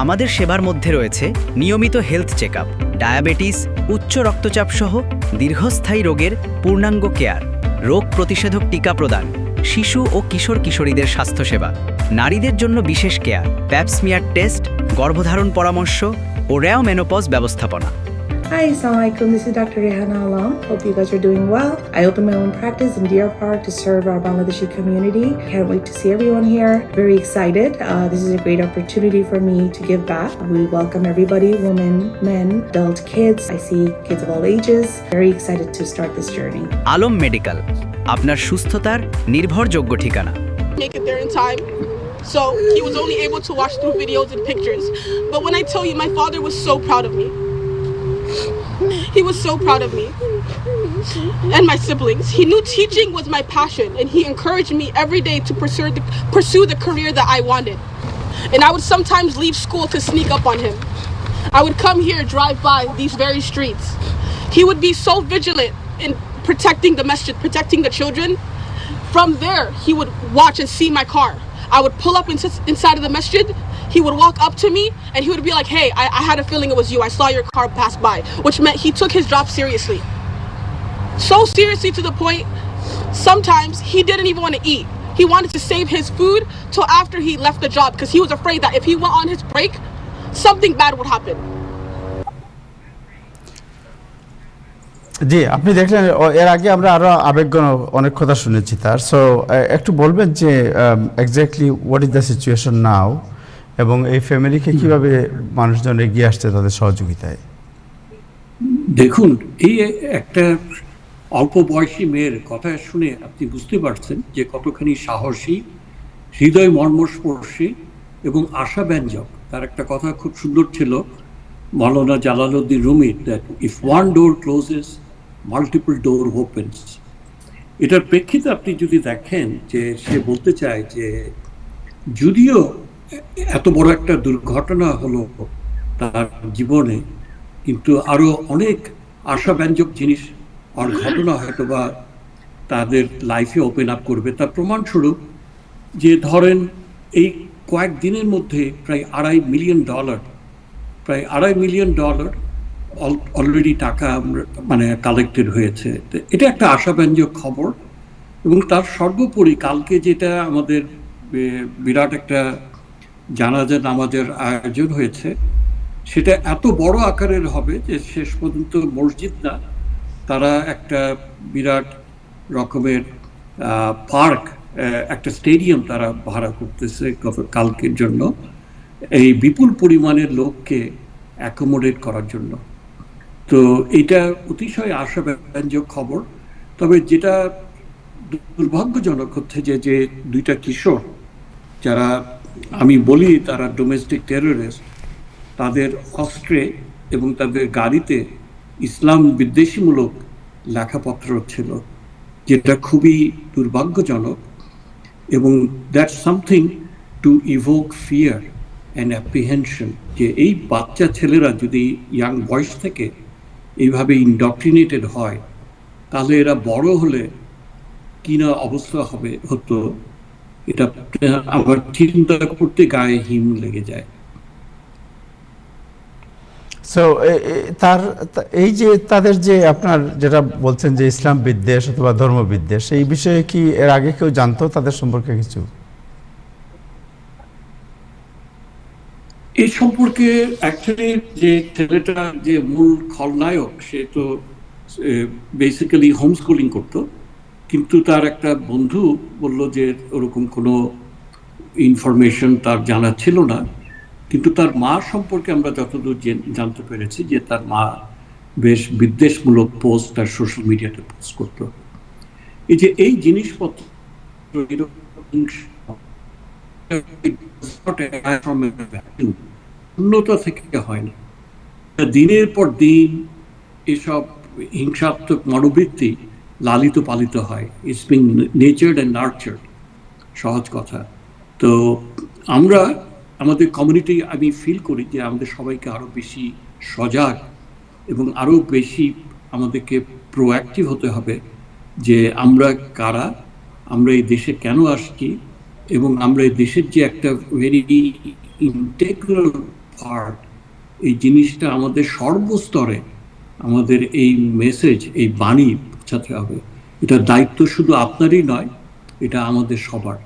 আমাদের সেবার মধ্যে রয়েছে নিয়মিত হেলথ চেকআপ, ডায়াবেটিস, উচ্চ রক্তচাপ সহ দীর্ঘস্থায়ী রোগের পূর্ণাঙ্গ কেয়ার, রোগ প্রতিষেধক টিকা প্রদান, শিশু ও কিশোর কিশোরীদের স্বাস্থ্যসেবা, নারীদের জন্য বিশেষ কেয়ার, প্যাপস্মিয়ার টেস্ট, গর্ভধারণ পরামর্শ ও রেও মেনোপজ ব্যবস্থাপনা। Hi, Assalamualaikum. This is Dr. Rehana Alam. Hope you guys are doing well. I opened my own practice in Deer Park to serve our Bangladeshi community. Can't wait to see everyone here. Very excited. This is a great opportunity for me to give back. We welcome everybody, women, men, adult, kids. I see kids of all ages. Very excited to start this journey. Alam medical, আপনার সুস্থতার নির্ভরযোগ্য ঠিকানা। Make it there in time. So he was only able to watch through videos and pictures. But when I tell you, my father was so proud of me. He was so proud of me and my siblings. He knew teaching was my passion, and he encouraged me every day to pursue the career that I wanted. And I would sometimes leave school to sneak up on him. I would come here, drive by these very streets. He would be so vigilant in protecting the masjid, protecting the children. From there, he would watch and see my car. I would pull up inside of the masjid. He would walk up to me and he would be like, hey, I had a feeling it was you. I saw your car pass by, which meant he took his job seriously. So seriously to the point, sometimes he didn't even want to eat. He wanted to save his food till after he left the job because he was afraid that if he went on his break, something bad would happen. জি, আপনি দেখলেন এর আগে আমরা আরো আবেগঘন অনেক কথা শুনেছি তার। সো একটু বলবেন যে exactly what is the situation now, এবং এই ফ্যামিলিকে কিভাবে মানুষজন এগিয়ে আসছে তাদের সহযোগিতায়। দেখুন, এই একটা অল্প বয়সী মেয়ের কথা শুনে আপনি বুঝতে পারছেন যে কতখানি সাহসী, হৃদয় মর্মস্পর্শী এবং আশাব্যঞ্জক। তার একটা কথা খুব সুন্দর ছিল, মাওলানা জালালউদ্দিন রুমির, that if one door clauses multiple door opens. এটার প্রেক্ষিতে আপনি যদি দেখেন যে সে বলতে চায় যে যদিও এত বড় একটা দুর্ঘটনা হলো তার জীবনে, কিন্তু আরো অনেক আশাব্যঞ্জক জিনিস আর ঘটনা হয়তো বা তাদের লাইফে ওপেন আপ করবে। তার প্রমাণস্বরূপ যে ধরেন এই কয়েকদিনের মধ্যে প্রায় $2.5 মিলিয়ন অলরেডি টাকা মানে কালেক্টেড হয়েছে। এটা একটা আশাব্যঞ্জক খবর। এবং তার সর্বোপরি কালকে যেটা আমাদের বিরাট একটা জানাজা নামাজের আয়োজন হয়েছে, সেটা এত বড় আকারের হবে যে শেষ পর্যন্ত মসজিদ না, তারা একটা বিরাট রকমের পার্ক, একটা স্টেডিয়াম তারা ভাড়া করতেছে কালকের জন্য, এই বিপুল পরিমাণের লোককে অ্যাকোমোডেট করার জন্য। তো এটা অতিশয় আশাব্যঞ্জক খবর। তবে যেটা দুর্ভাগ্যজনক হচ্ছে যে দুইটা কিশোর, যারা আমি বলি তারা ডোমেস্টিক টেররিস্ট, তাদের অস্ত্রে এবং তাদের গাড়িতে ইসলাম বিদ্বেষীমূলক লেখাপত্র ছিল, যেটা খুবই দুর্ভাগ্যজনক। এবং that's something to evoke fear and apprehension, যে এই বাচ্চা ছেলেরা যদি ইয়াং বয়স থেকে এইভাবে ইনডক্ট্রিনেটেড হয়, তাহলে এরা বড় হলে কি না অবস্থা হতো, এটা আবার চিন্তা করতে গায়ে হিম লেগে যায়। সো এই যে তাদের যে আপনার যেটা বলছেন যে ইসলাম বিদ্বেষ অথবা ধর্ম বিদ্বেষ, এই বিষয়ে কি এর আগে কেউ জানতো তাদের সম্পর্কে কিছু? এই সম্পর্কে অ্যাকচুয়ালি যে ছেলেটা যে মূল খলনায়ক, সে তো বেসিক্যালি হোম স্কুলিং করতো, কিন্তু তার একটা বন্ধু বলল যে ওরকম কোনো ইনফরমেশন তার জানা ছিল না। কিন্তু তার মা সম্পর্কে আমরা যতদূর জানতে পেরেছি যে তার মা বেশ বিদ্বেষমূলক পোস্ট তার সোশ্যাল মিডিয়াতে পোস্ট করত। এই জিনিসপত্র শূন্যতা থেকে হয় না, দিনের পর দিন এসব হিংসাত্মক মনোবৃত্তি লালিত পালিত হয়। ইটস বিং নেচার্ড অ্যান্ড নার্চার্ড, সহজ কথা। তো আমরা আমাদের কমিউনিটি, আমি ফিল করি যে আমাদের সবাইকে আরো বেশি সজাগ এবং আরো বেশি আমাদেরকে প্রোঅ্যাক্টিভ হতে হবে যে আমরা কারা, আমরা এই দেশে কেন আসছি, এবং আমরা এই দেশের যে একটা ভেরি ইন্টেগ্রাল পার্ট, এই জিনিসটা আমাদের সর্বস্তরে আমাদের এই মেসেজ, এই বাণী পৌঁছাতে হবে। এটা দায়িত্ব শুধু আপনারই নয়, এটা আমাদের সবার।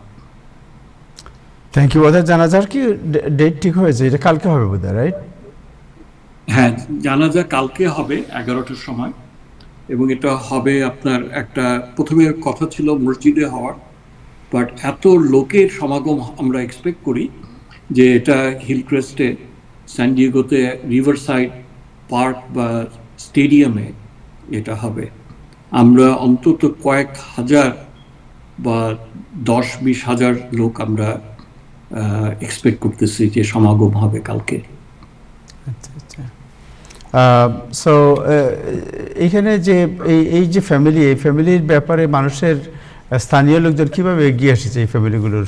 Thank you. ওদের জানাজার কি ডেট ঠিক হয়েছে? এটা কালকে হবে বোধহয়, রাইট? হ্যাঁ, জানাজা কালকে হবে 11টার সময়, এবং এটা হবে আপনার একটা, প্রথমে কথা ছিল মসজিদে হওয়ার, বাট এত লোকের সমাগম আমরা এক্সপেক্ট করি যে এটা হিলক্রেস্টে, স্যান ডিয়েগোতে, রিভারসাইড পার্ক বা স্টেডিয়ামে এটা হবে। আমরা অন্তত কয়েক হাজার বা 10-20 হাজার লোক আমরা এক্সপেক্ট করতেছি যে সমাগম হবে কালকে। আচ্ছা আচ্ছা। সো এইখানে যে এই যে ফ্যামিলি, এই ফ্যামিলির ব্যাপারে মানুষের, স্থানীয় লোকজন কিভাবে এগিয়ে এসেছে এই ফ্যামিলিগুলোর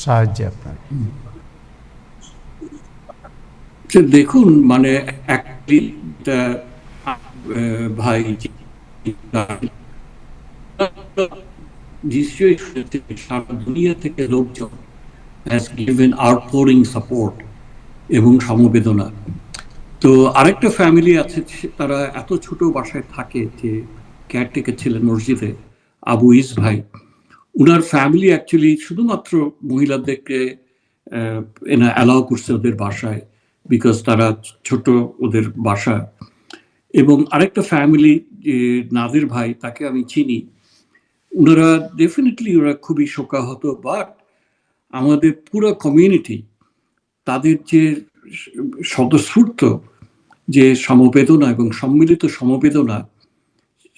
সাহায্যে আপনার? দেখুন, মানে একটা ভাই নিশ্চয়ই সারা দুনিয়া থেকে লোকজন has given outpouring support এবং সমবেদনা। তো আরেকটা ফ্যামিলি আছে, তারা এত ছোট বাসায় থাকে যে কেয়ারটেকার ছিলেন মসজিদে, আবু ইস ভাই। উনার ফ্যামিলি অ্যাকচুয়ালি শুধুমাত্র মহিলাদেরকে অ্যালাউ করছে ওদের বাসায়, বিকজ তারা ছোট ওদের বাসা। এবং আরেকটা ফ্যামিলি, যে নাদির ভাই, তাকে আমি চিনি, ওনারা ডেফিনেটলি ওরা খুবই শোকাহত, বাট আমাদের পুরো কমিউনিটি, তাদের যে স্বতঃস্ফূর্ত যে সমবেদনা এবং সম্মিলিত সমবেদনা,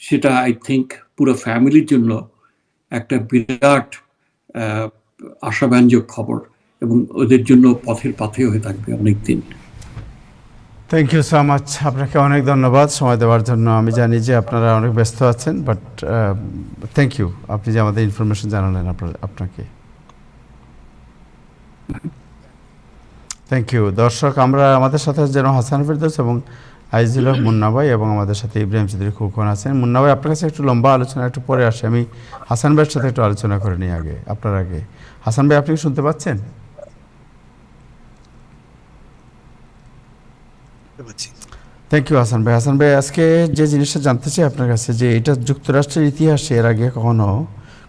সেটা আই থিঙ্ক পুরো ফ্যামিলির জন্য একটা বিরাট আশাব্যঞ্জক খবর, এবং ওদের জন্য পথের পাথেয় হয়ে থাকবে অনেকদিন। Thank you so much. আপনাকে অনেক ধন্যবাদ সময় দেওয়ার জন্য। আমি জানি যে আপনারা অনেক ব্যস্ত আছেন, বাট থ্যাংক ইউ, আপনি যে আমাদের ইনফরমেশন জানালেন, আপনাকে থ্যাংক ইউ। দর্শক, আমরা আমাদের সাথে যেন হাসান ফেরদৌস এবং আইজুল হক মুন্না ভাই এবং আমাদের সাথে ইব্রাহিম চৌধুরী খোকন আছেন। মুন্না ভাই, আপনার কাছে একটু লম্বা আলোচনা একটু পরে আসে, আমি হাসান ভাইয়ের সাথে একটু আলোচনা করে নিই আগে, আপনার আগে। হাসান ভাই, আপনি কি শুনতে পাচ্ছেন? থ্যাংক ইউ হাসান ভাই। হাসান ভাই, আজকে যে জিনিসটা জানতে চাই আপনার কাছে, যে এটা যুক্তরাষ্ট্রের ইতিহাসে এর আগে কখনো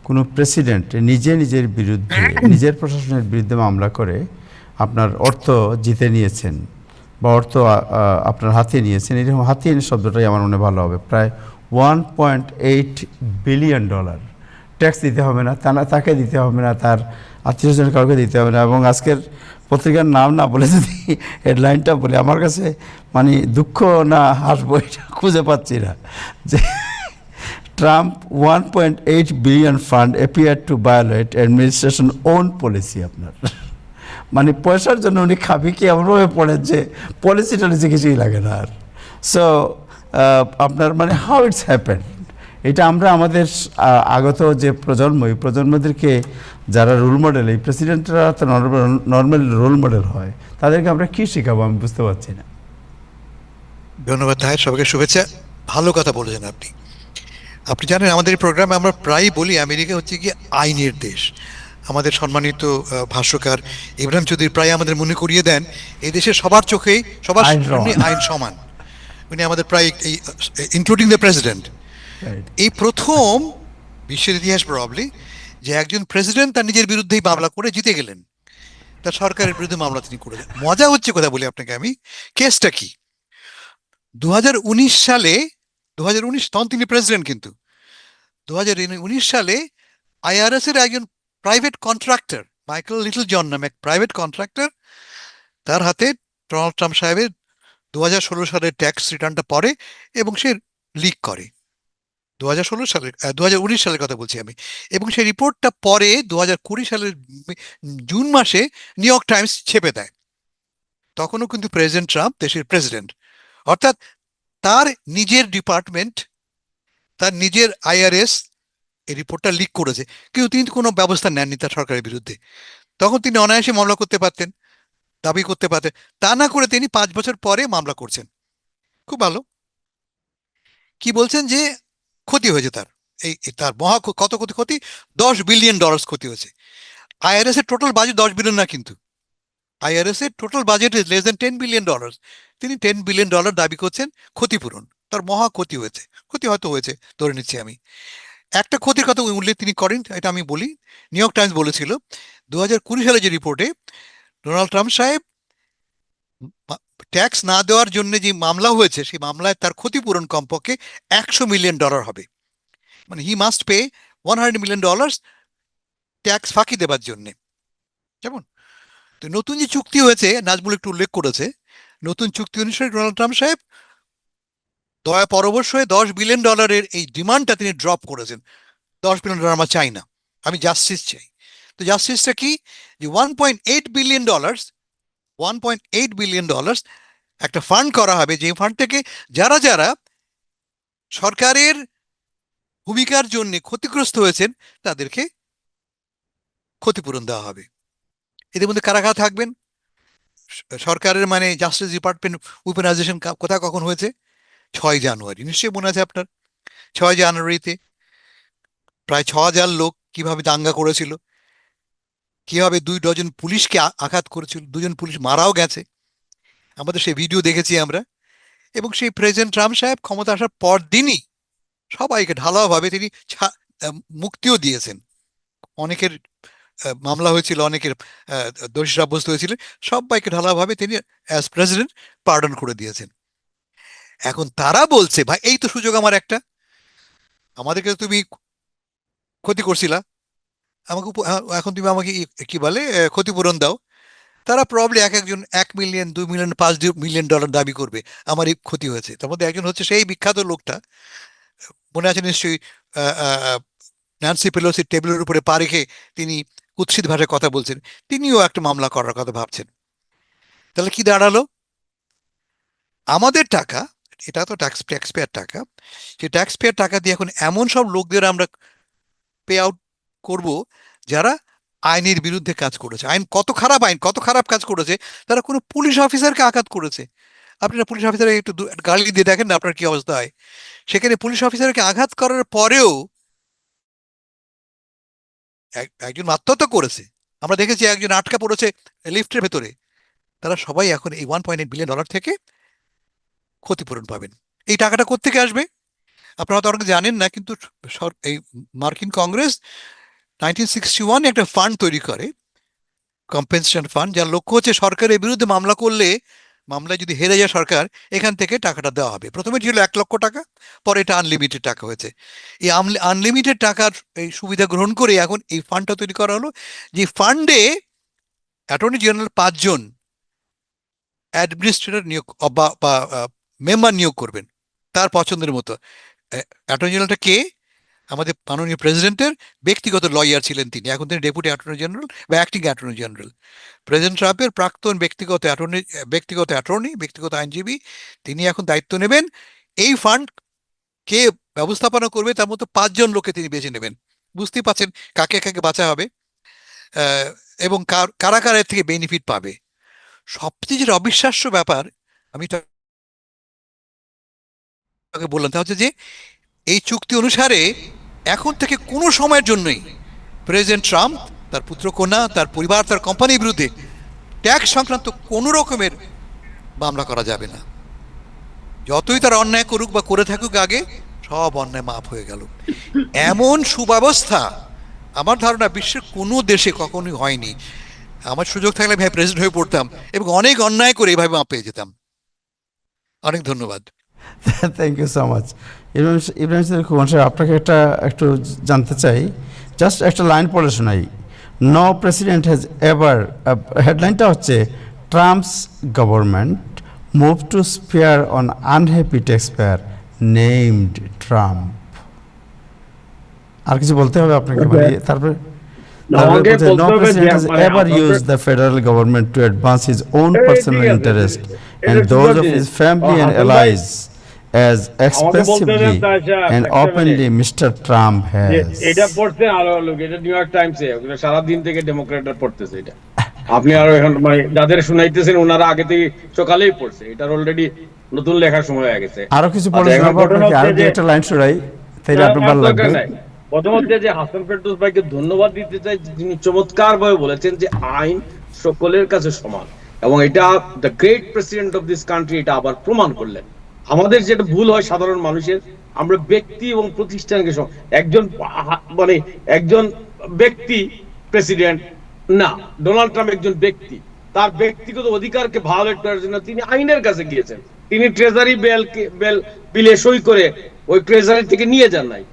কোনো প্রেসিডেন্ট নিজের বিরুদ্ধে, নিজের প্রশাসনের বিরুদ্ধে মামলা করে আপনার অর্থ জিতে নিয়েছেন বা অর্থ আপনার হাতিয়ে নিয়েছেন। এরকম হাতিয়ে শব্দটাই আমার মনে ভালো হবে। প্রায় $1.8 বিলিয়ন ট্যাক্স দিতে হবে না, তাকে দিতে হবে না, তার আত্মীয়স্বজনের কাউকে দিতে হবে না। এবং আজকের পত্রিকার নাম না বলে যদি হেডলাইনটা বলে, আমার কাছে মানে দুঃখ না হাসবো এটা খুঁজে পাচ্ছি না, যে Trump 1.8 billion fund appear to violate administration own policy. আপনার মানে পয়সার জন্য উনি খাবি কি এমনভাবে পড়েন যে পলিসি টলিসি কিছুই লাগে না আর। সো আপনার মানে হাউ ইটস হ্যাপেন, এটা আমরা আমাদের আগত যে প্রজন্ম, এই প্রজন্মদেরকে যারা রোল মডেল, এই প্রেসিডেন্টরা তো নর্মাল রোল মডেল হয়, তাদেরকে আমরা কী শেখাবো আমি বুঝতে পারছি না। ধন্যবাদ তাহের, সবাইকে শুভেচ্ছা। ভালো কথা বলেছেন আপনি। আপনি জানেন, আমাদের এই প্রোগ্রামে আমরা প্রায়ই বলি আমেরিকা হচ্ছে কি আইনের দেশ। আমাদের সম্মানিত ভাষ্যকার ইব্রাহিম চৌধুরী প্রায় আমাদের মনে করিয়ে দেন এই দেশের সবার চোখেই সবার সামনে আইন সমান। উনি আমাদের প্রায়, ইনক্লুডিং দ্য প্রেসিডেন্ট, এই প্রথম বিশ্বের ইতিহাস প্রবাবলি যে একজন প্রেসিডেন্ট তার নিজের বিরুদ্ধেই মামলা করে জিতে গেলেন, তার সরকারের বিরুদ্ধে মামলা তিনি করেছেন। মজা হচ্ছে, কথা বলি আপনাকে আমি, কেসটা কি, 2019 সালে, 2019 তখন তিনি প্রেসিডেন্ট, কিন্তু 2019 সালে IRS এর একজন প্রাইভেট কন্ট্রাক্টর, মাইকেল লিটল জন নামে এক প্রাইভেট কন্ট্রাক্টর, তার হাতে ডোনাল্ড ট্রাম্প সাহেবের 2016 সালের ট্যাক্স রিটার্নটা পড়ে এবং সে লিক করে। 2019 সালের কথা বলছি আমি। এবং সেই রিপোর্টটা পরে 2020 সালের জুন মাসে নিউ ইয়র্ক টাইমস ছেপে দেয়। তখনও কিন্তু প্রেসিডেন্ট ট্রাম্প দেশের প্রেসিডেন্ট, অর্থাৎ তার নিজের ডিপার্টমেন্ট, তার নিজের IRS এই রিপোর্টটা লিক করেছে, কিন্তু তিনি কোনো ব্যবস্থা নেননি তার সরকারের বিরুদ্ধে। তখন তিনি অনায়াসে মামলা করতে পারতেন, দাবি করতে পারতেন। তা না করে তিনি 5 বছর পরে মামলা করছেন। খুব ভালো। কি বলছেন যে ক্ষতি হয়েছে তার, এই তার মহা কত ক্ষতি, $10 বিলিয়ন ক্ষতি হয়েছে। IRS এর টোটাল বাজেট 10 বিলিয়ন না কিন্তু, IRS এর total budget is less than $10 billion. তিনি $10 বিলিয়ন দাবি করছেন ক্ষতিপূরণ। তার মহা ক্ষতি হয়েছে, ক্ষতি হয়তো হয়েছে ধরে নিচ্ছি আমি। একটা ক্ষতির কথা উল্লেখ তিনি করেন, এটা আমি বলি। নিউ ইয়র্ক টাইমস বলেছিল 2020 সালে যে রিপোর্টে ডোনাল্ড ট্রাম্প সাহেব ট্যাক্স না দেওয়ার জন্য যে মামলা হয়েছে সেই মামলায় তার ক্ষতিপূরণ কমপক্ষে $100 মিলিয়ন হবে। মানে he must pay $100 million tax ফাঁকি দেবার জন্য। যেমন তো নতুন যে চুক্তি হয়েছে, নাজমুল একটু উল্লেখ করেছে, নতুন চুক্তি অনুসারে ডোনাল্ড ট্রাম্প সাহেব দয়া পরবশ হয়ে $10 বিলিয়ন এই ডিমান্ডটা তিনি ড্রপ করেছেন। $10 বিলিয়ন আমরা চাই না, আমি জাস্টিস চাই। তো জাস্টিসটা কি, যে $1.8 বিলিয়ন $1.8 বিলিয়ন একটা ফান্ড করা হবে, যে ফান্ড থেকে যারা যারা সরকারের ভূমিকার জন্য ক্ষতিগ্রস্ত হয়েছেন তাদেরকে ক্ষতিপূরণ দেওয়া হবে। এদের মধ্যে কারা কারা থাকবেন? সরকারের মানে জাস্টিস ডিপার্টমেন্ট উইপেনাইজেশন কোথায় কখন হয়েছে? 6 জানুয়ারি, নিশ্চয়ই মনে আছে আপনার। 6 জানুয়ারিতে প্রায় 6,000 লোক কিভাবে দাঙ্গা করেছিল, কিভাবে 2 ডজন পুলিশকে আঘাত করেছিল, 2 জন পুলিশ মারাও গেছে, আমাদের সেই ভিডিও দেখেছি আমরা। এবং সেই প্রেসিডেন্ট ট্রাম্প সাহেব ক্ষমতা আসার পর দিনই সবাইকে ঢালাওভাবে তিনি মুক্তিও দিয়েছেন। অনেকের মামলা হয়েছিল, অনেকের দোষী সাব্যস্ত হয়েছিল, সবাইকে ঢালাওভাবে তিনি অ্যাজ প্রেসিডেন্ট পার্ডন করে দিয়েছেন। এখন তারা বলছে, ভাই এই তো সুযোগ আমার একটা, আমাদেরকে তুমি ক্ষতি করছিলা, আমাকে এখন তুমি আমাকে কি বলে ক্ষতিপূরণ দাও। তারা প্রবলি একজন $1 মিলিয়ন, $2 মিলিয়ন, $5 মিলিয়ন দাবি করবে আমার এই ক্ষতি হয়েছে। তার মধ্যে একজন হচ্ছে সেই বিখ্যাত লোকটা, মনে আছে নিশ্চয়ই, ন্যান্সি পেলোসির টেবিলের উপরে পা রেখে তিনি কুৎসিত ভাষায় কথা বলছেন, তিনিও একটা মামলা করার কথা ভাবছেন। তাহলে কি দাঁড়ালো, আমাদের টাকা, এটা তো ট্যাক্স পেয়ার টাকা, সেই ট্যাক্স পেয়ার টাকা দিয়ে এখন এমন সব লোকদের আমরা পে আউট করব যারা আইনের বিরুদ্ধে কাজ করেছে। আইন কত খারাপ কাজ করেছে, তারা কোনো পুলিশ অফিসারকে আঘাত করেছে। আপনারা পুলিশ অফিসারকে একটু গালি দিয়ে দেখেন না আপনার কি অবস্থা হয়। সেখানে পুলিশ অফিসারকে আঘাত করার পরেও একজন আত্মহত্যা করেছে, আমরা দেখেছি একজন আটকা পড়েছে লিফটের ভেতরে। তারা সবাই এখন এই $1.8 বিলিয়ন থেকে ক্ষতিপূরণ পাবেন। এই টাকাটা কোত্থেকে আসবে আপনারা হয়তো অনেকে জানেন না, কিন্তু এই মার্কিন কংগ্রেস 1961 একটা ফান্ড তৈরি করে, কম্পেনসেশন ফান্ড, যার লক্ষ্য হচ্ছে সরকারের বিরুদ্ধে মামলা করলে, মামলায় যদি হেরে যায় সরকার, এখান থেকে টাকাটা দেওয়া হবে। প্রথমে ছিল $1 লক্ষ, পরে এটা আনলিমিটেড টাকা হয়েছে। এই আনলিমিটেড টাকার এই সুবিধা গ্রহণ করে এখন এই ফান্ডটা তৈরি করা হলো, যে ফান্ডে অ্যাটর্নি জেনারেল 5 জন অ্যাডমিনিস্ট্রেটর নিয়োগ বা মেম্বার নিয়োগ করবেন তার পছন্দের মতো। অ্যাটর্নি জেনারেলটা কে? আমাদের মাননীয় প্রেসিডেন্টের ব্যক্তিগত লয়ার ছিলেন তিনি, এখন তিনি ডেপুটি অ্যাটর্নি জেনারেল বা অ্যাক্টিং অ্যাটর্নি জেনারেল। প্রেসিডেন্ট ট্রাম্পের প্রাক্তন ব্যক্তিগত আইনজীবী, তিনি এখন দায়িত্ব নেবেন। এই ফান্ড কে ব্যবস্থাপনা করবে তার মতো 5 জন লোককে তিনি বেছে নেবেন। বুঝতেই পারছেন কাকে কাকে বাঁচা হবে এবং কারা কারা এর থেকে বেনিফিট পাবে। সবচেয়ে যেটা অবিশ্বাস্য ব্যাপার আমি তাকে বললাম, তা হচ্ছে যে এই চুক্তি অনুসারে এখন থেকে কোনো সময়ের জন্যই প্রেসিডেন্ট ট্রাম্প, তার পুত্রকন্যা, তার পরিবার, তার কোম্পানির বিরুদ্ধে ট্যাক্স সংক্রান্ত কোনো রকমের মামলা করা যাবে না। যতই তার অন্যায় করুক বা করে থাকুক, আগে সব অন্যায় মাফ হয়ে গেল। এমন সুব্যবস্থা আমার ধারণা বিশ্বের কোনো দেশে কখনোই হয়নি। আমার সুযোগ থাকলে ভাই প্রেসিডেন্ট হয়ে পড়তাম এবং অনেক অন্যায় করে এইভাবে মাপ পেয়ে যেতাম। অনেক ধন্যবাদ। Thank you so much. Ibrahim খুবন সাহেব, আপনাকে একটু জানতে চাই, জাস্ট একটা লাইন পড়ে শোনাই। নো প্রেসিডেন্ট হ্যাজ এভার, হেডলাইনটা হচ্ছে Trump's government move to spare an unhappy taxpayer named Trump. আর কিছু বলতে হবে আপনাকে? তারপরে no president has ever used the federal government to advance his own personal interest and those of his family and allies as expressively and openly Mr. Trump has. এটা পড়তে আরো লোক, এটা নিউ ইয়র্ক টাইমসে সারা দিন থেকে ডেমোক্রেটরা পড়তেছে এটা। আপনি আরো এখন যাদের শুনাইতেছেন ওনারা আগে থেকে সকালেই পড়ছে, এটার অলরেডি নতুন লেখার সময় হয়ে গেছে। আরো কিছু পড়ে শোনাবো আপনাকে, আর একটা লাইন শোনাই তাইলে আপনার ভালো লাগবে। প্রথমত যে হাসান ফেরদৌস ভাইকে ধন্যবাদ দিতে চাই, যিনি চমৎকার ভাবে বলেছেন যে আইন সকলের কাছে সমান, এবং এটা the great president of this country এটা আবার প্রমাণ করলেন। আমাদের যেটা ভুল হয় সাধারণ মানুষের, আমরা ব্যক্তি এবং প্রতিষ্ঠানকে একজন ব্যক্তি প্রেসিডেন্ট না, ডোনাল্ড ট্রাম্প একজন ব্যক্তি, তার ব্যক্তিগত অধিকারকে ভায়োলেট করার জন্য তিনি আইনের কাছে গিয়েছেন। তিনি ট্রেজারি বিলে সই করে ওই ট্রেজারি থেকে নিয়ে যান নাই,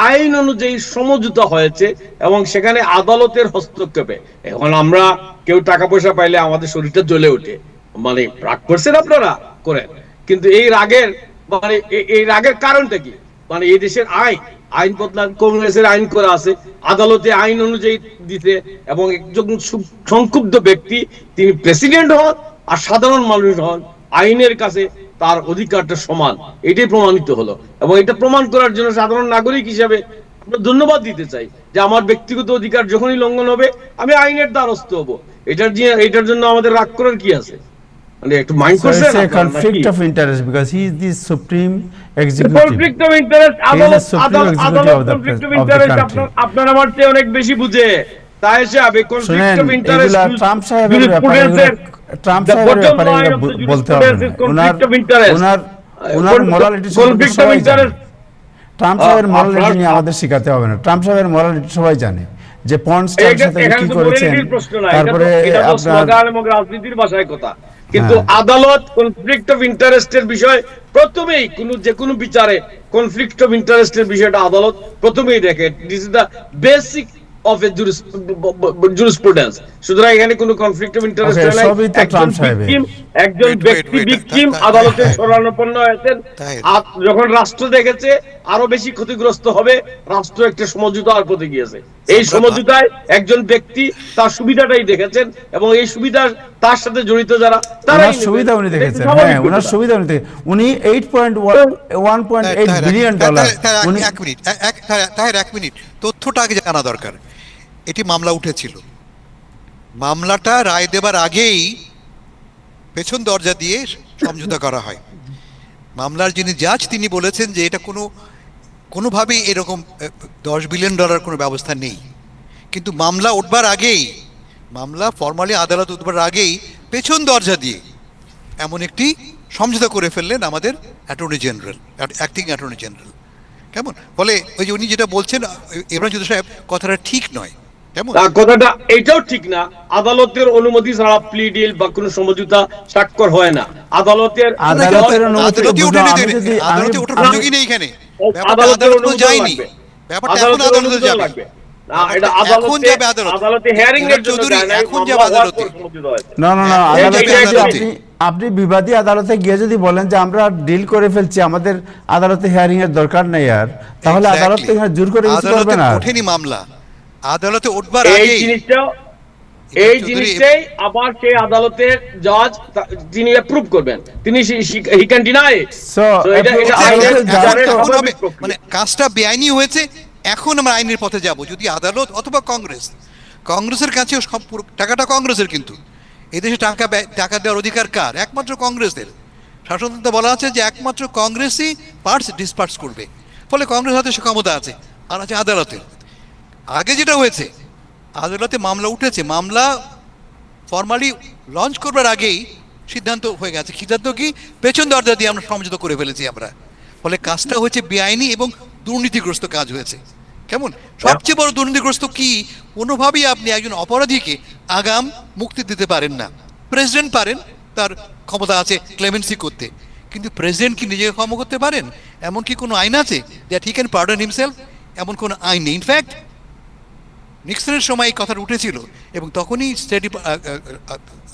আইন অনুযায়ী সমঝোতা হয়েছে এবং সেখানে আদালতের হস্তক্ষেপে। এখন আমরা কেউ টাকা পয়সা পাইলে আমাদের শরীরটা জ্বলে ওঠে, রাগ করছেন আপনারা করেন, কিন্তু এই রাগের কারণটা কি? এই দেশের আইন বদলান, কংগ্রেসের আইন করা আছে, আদালতে আইন অনুযায়ী দিতে, এবং একজন সংক্ষুব্ধ ব্যক্তি তিনি প্রেসিডেন্ট হন আর সাধারণ মানুষ হন, আইনের কাছে তার অধিকারটা সমান, এটাই প্রমাণিত হলো। এবং এটা প্রমাণ করার জন্য সাধারণ নাগরিক হিসেবে আমরা ধন্যবাদ দিতে চাই যে আমার ব্যক্তিগত অধিকার যখনই লঙ্ঘন হবে আমি আইনের দ্বারস্থ হব। এটার জন্য আমাদের রাগ করার কি আছে? একটু মাইন্ড করছেন? So it's a conflict of interest because he is the supreme executive. Conflict of interest, আদালত conflict of interest আপনার আমার চেয়ে অনেক বেশি বুঝে। তাই সাহেব conflict of interest ট্রাম্প সাহেবের ব্যাপারে বলতে হবে, ওনার মোরালিটি সবাই জানে। ট্রাম্প সাহেবের মোরালিটি নিয়ে আমাদের শিখাতে হবে না, ট্রাম্প সাহেবের মোরালিটি সবাই জানে যে পন্ডস্টার সাথে কি করেছেন। তারপরে আপনার রাজনীতির ভাষায় কথা, কিন্তু আদালত কনফ্লিক্ট অফ ইন্টারেস্টের বিষয় প্রথমেই যে কোনো বিচারে কনফ্লিক্ট অফ ইন্টারেস্টের বিষয়টা আদালত প্রথমেই দেখে। This is the basic of A jurisprudence. সুতরাং এখানে কোনো কনফ্লিক্ট অফ ইন্টারেস্ট নাই। একজন ব্যক্তি ভিকটিম আদালতের শরণাপন্ন হয়েছেন, যখন রাষ্ট্র দেখেছে আরো বেশি ক্ষতিগ্রস্ত হবে, রাষ্ট্র একটা সমঝোতার পথে গিয়েছে। এই সমঝোতায় একজন ব্যক্তি তার সুবিধাটাই দেখেছেন, এবং এই সুবিধা তার সাথে জড়িত যারা তারাই সুবিধা উনি দেখেছেন। হ্যাঁ, ওনার সুবিধা উনি 8.1.8 বিলিয়ন ডলার। এক মিনিট, তথ্যটা আগে জানা দরকার। এটি মামলা উঠেছিল, মামলাটা রায় দেবার আগেই পেছন দরজা দিয়ে সমঝোতা করা হয়। মামলার যিনি জাজ তিনি বলেছেন যে এটা কোনোভাবেই এরকম 10 বিলিয়ন ডলার কোনো ব্যবস্থা নেই, কিন্তু মামলা উঠবার আগেই, মামলা ফর্মালি আদালত উঠবার আগেই পেছন দরজা দিয়ে এমন একটি সমঝোতা করে ফেললেন আমাদের attorney general, acting attorney general. কেমন ফলে ওই যে উনি যেটা বলছেন ইব্রাহিম চৌধুরী সাহেব, কথাটা ঠিক নয়। কেমন কথাটা এটাও ঠিক না, আদালতের অনুমতি ছাড়া প্লি ডিল বা কোনো সমঝোতা স্বাক্ষর হয় না। আদালতের অনুমতি ওঠার সুযোগই নেই এখানে, আদালতের অনুমতি যায়নি, ব্যাপারটা এখন আদালতে যাবে। আপনি বিবাদী আদালতে গিয়ে যদি বলেন যে আমরা ডিল করে ফেলছি, আমাদের আদালতে হিয়ারিং এর দরকার নেই আর, তাহলে আদালত তো জোর করে কিছু করবে না। ওঠেনি মামলা, আদালতে উঠবার আগেই এই জিনিসটাই আবার সেই আদালতের জজ তিনি অ্যাপ্রুভ করবেন, তিনি হি ক্যান ডিনাই। সো এটা মানে কাজটা বেআইনি হয়েছে, এখন আমরা আইনের পথে যাব। যদি আদালত অথবা কংগ্রেসের কাছে সব টাকাটা কংগ্রেসের, কিন্তু এদেশে টাকা দেওয়ার অধিকার কার? একমাত্র কংগ্রেসের। শাসনতন্ত্রে বলা আছে যে একমাত্র কংগ্রেসই ডিসপার্স করবে, ফলে কংগ্রেস হাতে সে ক্ষমতা আছে, আর আছে আদালতের। আগে যেটা হয়েছে, আদালতে মামলা উঠেছে, মামলা ফর্মালি লঞ্চ করবার আগেই সিদ্ধান্ত হয়ে গেছে। সিদ্ধান্ত কি? পেছন দরজা দিয়ে আমরা সমঝোতা করে ফেলেছি আমরা, ফলে কাজটা হয়েছে বেআইনি এবং দুর্নীতিগ্রস্ত কাজ হয়েছে। কেমন সবচেয়ে বড় দুর্নীতিগ্রস্ত কি? কোনোভাবেই আপনি একজন অপরাধীকে আগাম মুক্তি দিতে পারেন না। প্রেসিডেন্ট পারেন, তার ক্ষমতা আছে ক্লেমেন্সি করতে, কিন্তু প্রেসিডেন্ট কি নিজেকে ক্ষমা করতে পারেন? এমন কি কোনো আইন আছে that he can pardon himself? এমন কোনো আইন নেই। ইনফ্যাক্ট নিক্সনের সময় এই কথাটা উঠেছিল, এবং তখনই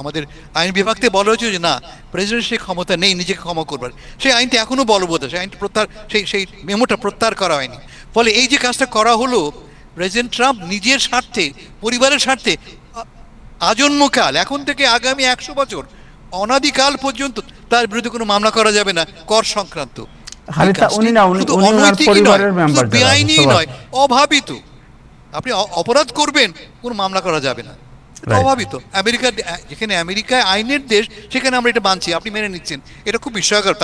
আমাদের আইন বিভাগকে বলা হয়েছিল যে না, প্রেসিডেন্ট সে ক্ষমতা নেই নিজেকে ক্ষমা করবার। সেই আইনটা এখনও বলবৎ, সেই আইনটা সেই মেমোটা প্রত্যাহার করা হয়নি। ফলে এই যে কাজটা করা হলো, প্রেসিডেন্ট ট্রাম্প নিজের স্বার্থে, পরিবারের স্বার্থে আজন্মকাল, এখন থেকে আগামী 100 বছর অনাদিকাল পর্যন্ত তার বিরুদ্ধে কোনো মামলা করা যাবে না কর সংক্রান্ত। বেআইনি নয়, অভাবিত। আপনি অপরাধ করবেন, কোনো মামলা করা যাবে না, অভাবিত। যেখানে আমেরিকায় আইনের দেশ, সেখানে আমরা এটা মানছি, আপনি মেনে নিচ্ছেন, এটা খুব বিস্ময়কর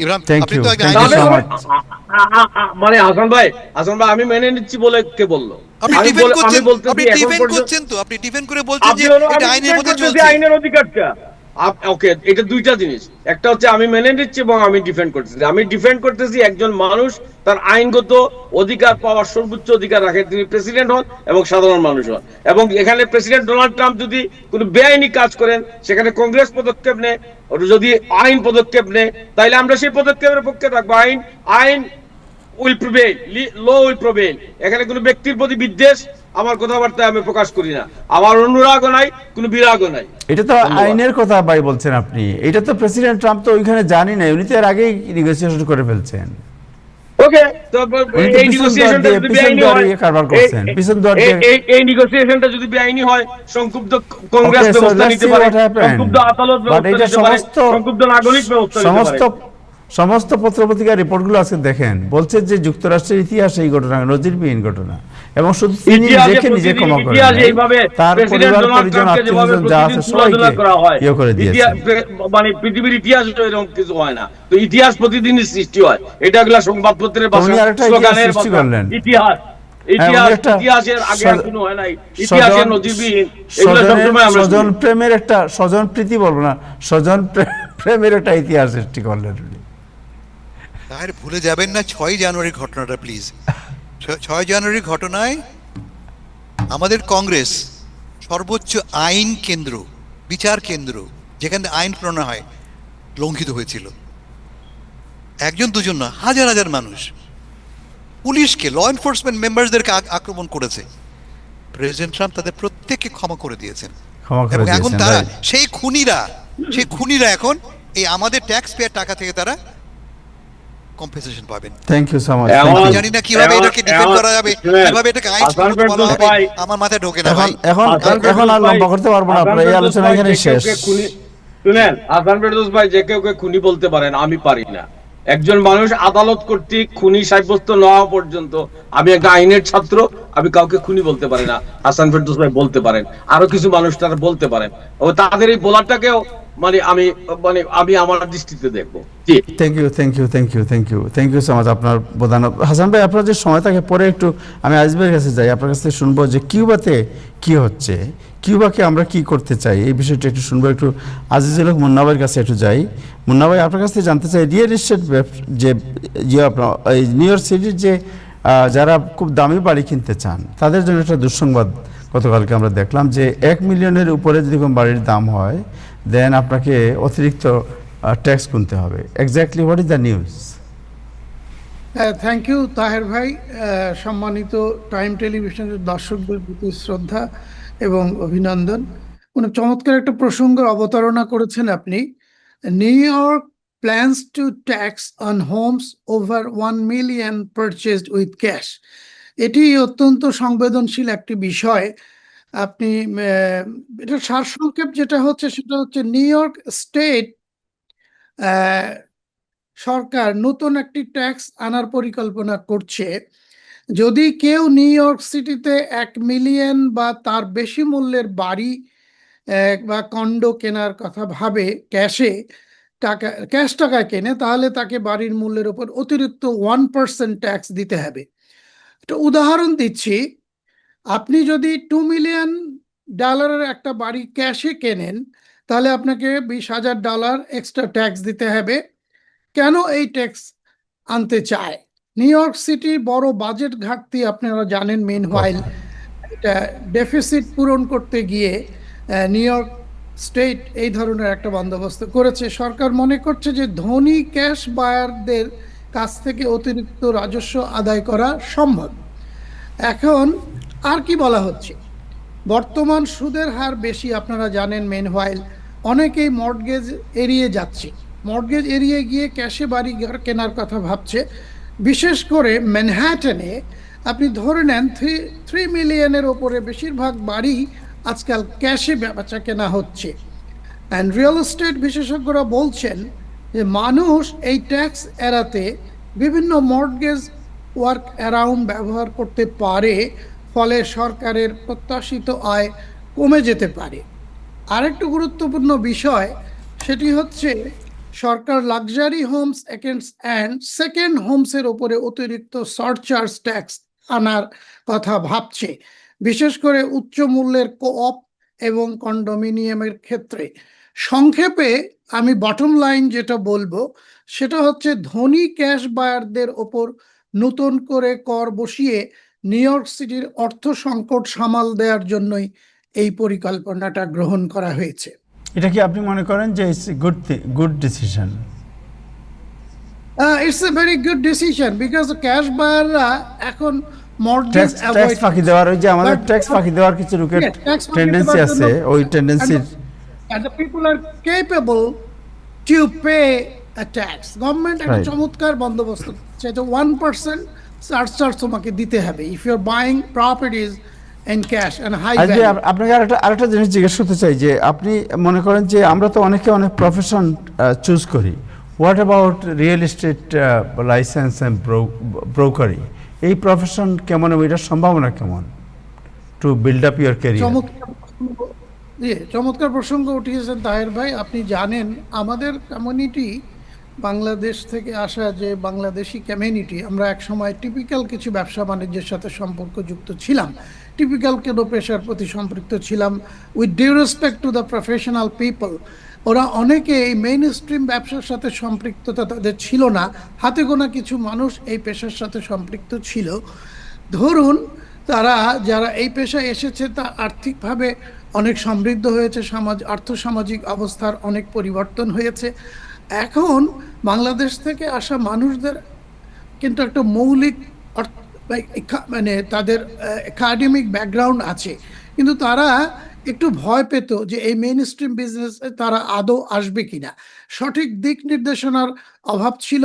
ইব্রাহিম, Thank আপনি you, তো আগে thank you আইনের so তাহলে much. মানে হাসান ভাই আমি মেনে নিচ্ছি বলে কে বললো? আপনি আমি ডিফেন্ড আমি করছেন, বলতেছি আপনি এখন ডিফেন্ড পর্যন্ত করছেন তো, আপনি ডিফেন্ড করে বলছেন আপনি যে হলো এটা আমি আইনের defend মধ্যে করতেছি চলছে। আইনের অধিকারটা। ওকে, এটা দুইটা জিনিস। একটা হচ্ছে আমি মেনে নিচ্ছি এবং আমি ডিফেন্ড করতেছি। আমি ডিফেন্ড করতেছি একজন মানুষ তার আইনগত অধিকার পাওয়ার সর্বোচ্চ অধিকার রাখে, তিনি প্রেসিডেন্ট হন এবং সাধারণ মানুষ হন। এবং এখানে প্রেসিডেন্ট ডোনাল্ড ট্রাম্প যদি কোনো বেআইনি কাজ করেন, সেখানে কংগ্রেস পদক্ষেপ নেয়, যদি আইন পদক্ষেপ নেয়, তাহলে আমরা সেই পদক্ষেপের পক্ষে থাকবো। আইন আইন will prevail, law will prevail. এখানে কোনো ব্যক্তির প্রতি বিদ্বেষ আমার কথাবার্তায় আমি প্রকাশ করি না, আমার অনুরাগও নাই, কোনো বিরাগও নাই। এটা তো আইনের কথা ভাই বলছেন আপনি, এটা তো প্রেসিডেন্ট ট্রাম্প তো ওইখানে জানি না, উনি তো এর আগেই নেগোসিয়েশন করে ফেলছেন। ওকে, তো উনি তো এই পিছন দ্বার নেগোসিয়েশনটা দিয়ে যদি পিছন বেআইনি দ্বার হয়, দিয়ে কারবার করছেন, পিছন দ্বার দিয়ে। এই নেগোসিয়েশনটা যদি বেআইনি হয়, সংক্ষুব্ধ কংগ্রেস Okay, so ব্যবস্থা let's নিতে see পারে, what happened. সংক্ষুব্ধ আদালত But ব্যবস্থা এটা নিতে পারে, সমস্ত সংক্ষুব্ধ নাগরিক ব্যবস্থা নিতে পারে। সমস্ত পত্রপত্রিকার রিপোর্টগুলো আজকে দেখেন, বলছে যে যুক্তরাষ্ট্রের ইতিহাসে এই ঘটনা নজিরবিহীন ঘটনা, এবং শুধু তিনি নিজেকে নিজে ক্ষমা করেন নাই, তার পরিবার পরিজন আত্মীয়স্বজন যা আছে সবাইকে ইয়ে করে দিয়েছেন। মানে পৃথিবীর ইতিহাস এরকম কিছু হয় না, তো ইতিহাস প্রতিদিনই সৃষ্টি হয়। এটা গুলা সংবাদপত্রের উনি ভাষা, আরেকটা ইতিহাস স্লোগানের সৃষ্টি ভাষা। করলেন। ইতিহাস ইতিহাসের আগে আর কোনো হয় নাই, ইতিহাসের নজিরবিহীন, এগুলো সবসময় আমরা স্বজন প্রেমের একটা, স্বজন প্রীতি বলবো না, স্বজন প্রেমের একটা ইতিহাস সৃষ্টি করলেন উনি। তাহলে ভুলে যাবেন না 6 জানুয়ারির ঘটনাটা প্লিজ। 6 জানুয়ারির ঘটনায় আমাদের কংগ্রেস সর্বোচ্চ আইন কেন্দ্র, বিচার কেন্দ্র, যেখানে আইন প্রণয়ন হয়, লঙ্ঘিত হয়েছিল। একজন দুজন না, হাজার হাজার মানুষ পুলিশকে, ল এনফোর্সমেন্ট মেম্বারদেরকে আক্রমণ করেছে। প্রেসিডেন্ট ট্রাম্প তাদের প্রত্যেককে ক্ষমা করে দিয়েছেন, এবং এখন তারা সেই খুনিরা এখন এই আমাদের ট্যাক্স পেয়ার টাকা থেকে তারা কম্পেনসেশন পাবেন। Thank you so much. আমি জানি না কিভাবে এটাকে ডিফেন্ড করা যাবে, কিভাবে এটাকে আইনসম্মত বলা হবে, আমার মাথায় ঢোকে না ভাই। এখন আর লম্বা করতে পারবো না, আপনার এই আলোচনা এখানে শেষ। শুনেন, হাসান ফেরদৌস ভাই যে কেউ খুনি বলতে পারেন, আমি পারি না। একজন মানুষ আদালত কর্তৃক খুনি সাব্যস্ত না হওয়া পর্যন্ত, আমি একটা আইনের ছাত্র, আমি কাউকে খুনি বলতে পারি না। হাসান ফেরদৌস ভাই বলতে পারেন, আরো কিছু মানুষ তারা বলতে পারেন, ও তাদের এই বলাটাকেও আমি আমার দৃষ্টিতে দেখবো। জি, থ্যাংক ইউ সো মাচ আপনার প্রধান। হাসান ভাই, আপনার যে সময় থাকে, পরে একটু আমি আজিজের কাছে যাই, আপনার কাছ থেকে শুনবো যে কিউবাতে কি হচ্ছে, কিউবাকে আমরা কি করতে চাই, এই বিষয়টা একটু শুনবো। একটু আজিজুল হক মুন্না ভাইয়ের কাছে একটু যাই। মুন্না ভাই, আপনার কাছ থেকে জানতে চাই, রিয়েল এস্টেট যে আপনার এই নিউ ইয়র্ক সিটির যে যারা খুব দামি বাড়ি কিনতে চান, তাদের জন্য একটা দুঃসংবাদ গতকালকে আমরা দেখলাম যে 1 মিলিয়নের উপরে যদি কোনো বাড়ির দাম হয়, দেন আপনাকে অতিরিক্ত ট্যাক্স গুনতে হবে। Exactly what is the news? Thank you Taher ভাই। সম্মানিত টাইম টেলিভিশনের দর্শকদের প্রতি শ্রদ্ধা এবং অভিনন্দন। কোনো চমৎকার একটা প্রসঙ্গের অবতারণা করেছেন আপনি। New York plans to tax on homes over 1 million purchased with cash. এটি অত্যন্ত সংবেদনশীল একটি বিষয়। আপনি এটা সারসংক্ষেপ যেটা হচ্ছে সেটা হচ্ছে, নিউ ইয়র্ক স্টেট সরকার নতুন একটি ট্যাক্স আনার পরিকল্পনা করছে। যদি কেউ নিউ ইয়র্ক সিটিতে 1 মিলিয়ন বা তার বেশি মূল্যের বাড়ি বা কন্ডো কেনার কথা ভাবে, ক্যাশ টাকায় কেনে, তাহলে তাকে বাড়ির মূল্যের উপর অতিরিক্ত 1% ট্যাক্স দিতে হবে। একটা উদাহরণ দিচ্ছি, আপনি যদি $2 মিলিয়ন একটা বাড়ি ক্যাশে কেনেন, তাহলে আপনাকে $20,000 এক্সট্রা ট্যাক্স দিতে হবে। কেন এই ট্যাক্স আনতে চায়? নিউ ইয়র্ক সিটির বড় বাজেট ঘাটতি আপনারা জানেন। মেনওয়াইল এটা ডেফিসিট পূরণ করতে গিয়ে নিউ ইয়র্ক স্টেট এই ধরনের একটা বন্দোবস্ত করেছে। সরকার মনে করছে যে ধনী ক্যাশ বায়ারদের কাছ থেকে অতিরিক্ত রাজস্ব আদায় করা সম্ভব। এখন আর কি বলা হচ্ছে, বর্তমান সুদের হার বেশি আপনারা জানেন। মেনওয়াইল অনেকেই মর্টগেজ এড়িয়ে যাচ্ছে, মর্টগেজ এড়িয়ে গিয়ে ক্যাশে বাড়ি কেনার কথা ভাবছে। বিশেষ করে ম্যানহাটনে আপনি ধরে নেন 3 মিলিয়নের ওপরে বেশিরভাগ বাড়ি আজকাল ক্যাশে বেচা কেনা হচ্ছে। অ্যান্ড রিয়েল এস্টেট বিশেষজ্ঞরা বলছেন যে মানুষ এই ট্যাক্স এড়াতে বিভিন্ন মর্টগেজ ওয়ার্ক অ্যারাউন্ড ব্যবহার করতে পারে, ফলে সরকারের প্রত্যাশিত আয় কমে যেতে পারে। আরেকটু গুরুত্বপূর্ণ বিষয়, সেটি হচ্ছে সরকার লাক্সারি হোমস অ্যান্ড সেকেন্ড হোমসের ওপরে অতিরিক্ত সারচার্জ ট্যাক্স আনার কথা ভাবছে, বিশেষ করে উচ্চ মূল্যের কোঅপ এবং কন্ডোমিনিয়ামের ক্ষেত্রে। সংক্ষেপে আমি বটম লাইন যেটা বলবো সেটা হচ্ছে ধনী ক্যাশ বায়ারদের ওপর নতুন করে কর বসিয়ে নিউ ইয়র্ক সিটির অর্থ সংকট সামাল দেওয়ার জন্যই এই পরিকল্পনাটা গ্রহণ করা হয়েছে। এটা কি আপনি মনে করেন যে it's good decision? It's a very good decision because cash বায়াররা এখন মর্টগেজ ট্যাক্স ফাঁকি দেওয়ার, ওই যে আমাদের ট্যাক্স ফাঁকি দেওয়ার কিছু লোকের টেন্ডেন্সি আছে, ওই টেন্ডেন্সির and the people are capable to pay a tax. Government একটা Right. চমৎকার বন্দোবস্ত করছে যে 1% সারচার্জ তোমাকে দিতে হবে if you are buying properties in cash and high আজকে ভ্যালু। আপনাকে আরেকটা জিনিস জিজ্ঞেস করতে চাই যে আপনি মনে করেন যে আমরা তো অনেক প্রফেশন চুজ করি, what about real estate licence and brokerage, এই প্রফেশন কেমন এবং এটার সম্ভাবনা কেমন to build up your career? চমৎকার প্রসঙ্গ উঠিয়েছেন তাহের ভাই। আপনি জানেন আমাদের কমিউনিটি, বাংলাদেশ থেকে আসা যে বাংলাদেশি কমিউনিটি, আমরা এক সময় টিপিক্যাল কিছু ব্যবসা বাণিজ্যের সাথে সম্পর্কযুক্ত ছিলাম, টিপিক্যাল কোনো পেশার প্রতি সম্পৃক্ত ছিলাম, with due respect to the professional people. ওরা অনেকে এই মেইন স্ট্রিম ব্যবসার সাথে সম্পৃক্ততা তাদের ছিল না, হাতে গোনা কিছু মানুষ এই পেশার সাথে সম্পৃক্ত ছিল। ধরুন তারা যারা এই পেশায় এসেছে তা আর্থিকভাবে অনেক সমৃদ্ধ হয়েছে, আর্থসামাজিক অবস্থার অনেক পরিবর্তন হয়েছে। এখন বাংলাদেশ থেকে আসা মানুষদের কিন্তু একটা মৌলিক মানে তাদের একাডেমিক ব্যাকগ্রাউন্ড আছে, কিন্তু তারা একটু ভয় পেত যে এই মেইন স্ট্রিম বিজনেস তারা আদৌ আসবে কিনা। সঠিক দিক নির্দেশনার অভাব ছিল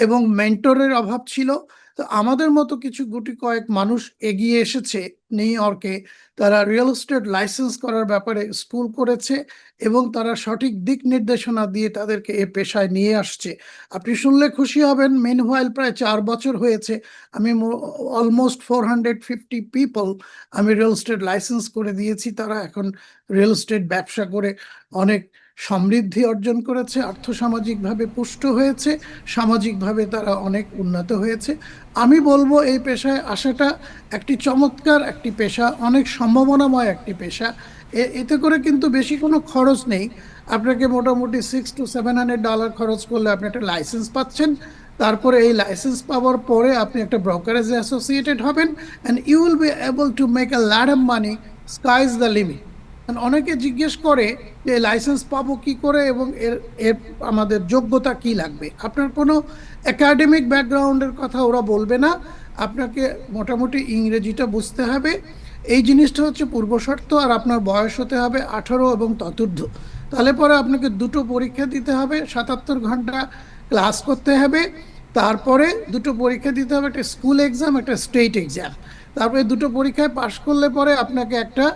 এবং মেন্টরের অভাব ছিল। তো আমাদের মতো কিছু গুটি কয়েক মানুষ এগিয়ে এসেছে নিউ ইয়র্কে, তারা রিয়েল এস্টেট লাইসেন্স করার ব্যাপারে স্কুল করেছে এবং তারা সঠিক দিক নির্দেশনা দিয়ে তাদেরকে এ পেশায় নিয়ে আসছে। আপনি শুনলে খুশি হবেন, মেনহুয়াইল প্রায় 4 বছর হয়েছে আমি অলমোস্ট 450 পিপল আমি রিয়েল এস্টেট লাইসেন্স করে দিয়েছি। তারা এখন রিয়েল এস্টেট ব্যবসা করে অনেক সমৃদ্ধি অর্জন করেছে, আর্থসামাজিকভাবে পুষ্ট হয়েছে, সামাজিকভাবে তারা অনেক উন্নত হয়েছে। আমি বলবো এই পেশায় আসাটা একটি চমৎকার একটি পেশা, অনেক সম্ভাবনাময় একটি পেশা। এতে করে কিন্তু বেশি কোনো খরচ নেই, আপনাকে মোটামুটি $600 to $700 খরচ করলে আপনি একটা লাইসেন্স পাচ্ছেন। তারপরে এই লাইসেন্স পাওয়ার পরে আপনি একটা ব্রোকারেজে অ্যাসোসিয়েটেড হবেন and you will be able to make a lot of money, sky is the limit. অনেকে জিজ্ঞেস করে যে লাইসেন্স পাবো কি করে এবং এর আমাদের যোগ্যতা কি লাগবে। আপনার কোনো একাডেমিক ব্যাকগ্রাউন্ডের কথা ওরা বলবে না, আপনাকে মোটামুটি ইংরেজিটা বুঝতে হবে, এই জিনিসটা হচ্ছে পূর্বশর্ত। আর আপনার বয়স হতে হবে 18 এবং ততোর্ধ্ব। তাহলে পরে আপনাকে 2টো পরীক্ষা দিতে হবে, 77 ঘন্টা ক্লাস করতে হবে, তারপরে 2টো পরীক্ষা দিতে হবে, একটা স্কুল এক্সাম, একটা স্টেট এক্সাম। তারপরে 2টো পরীক্ষায় পাশ করলে পরে আপনাকে একটা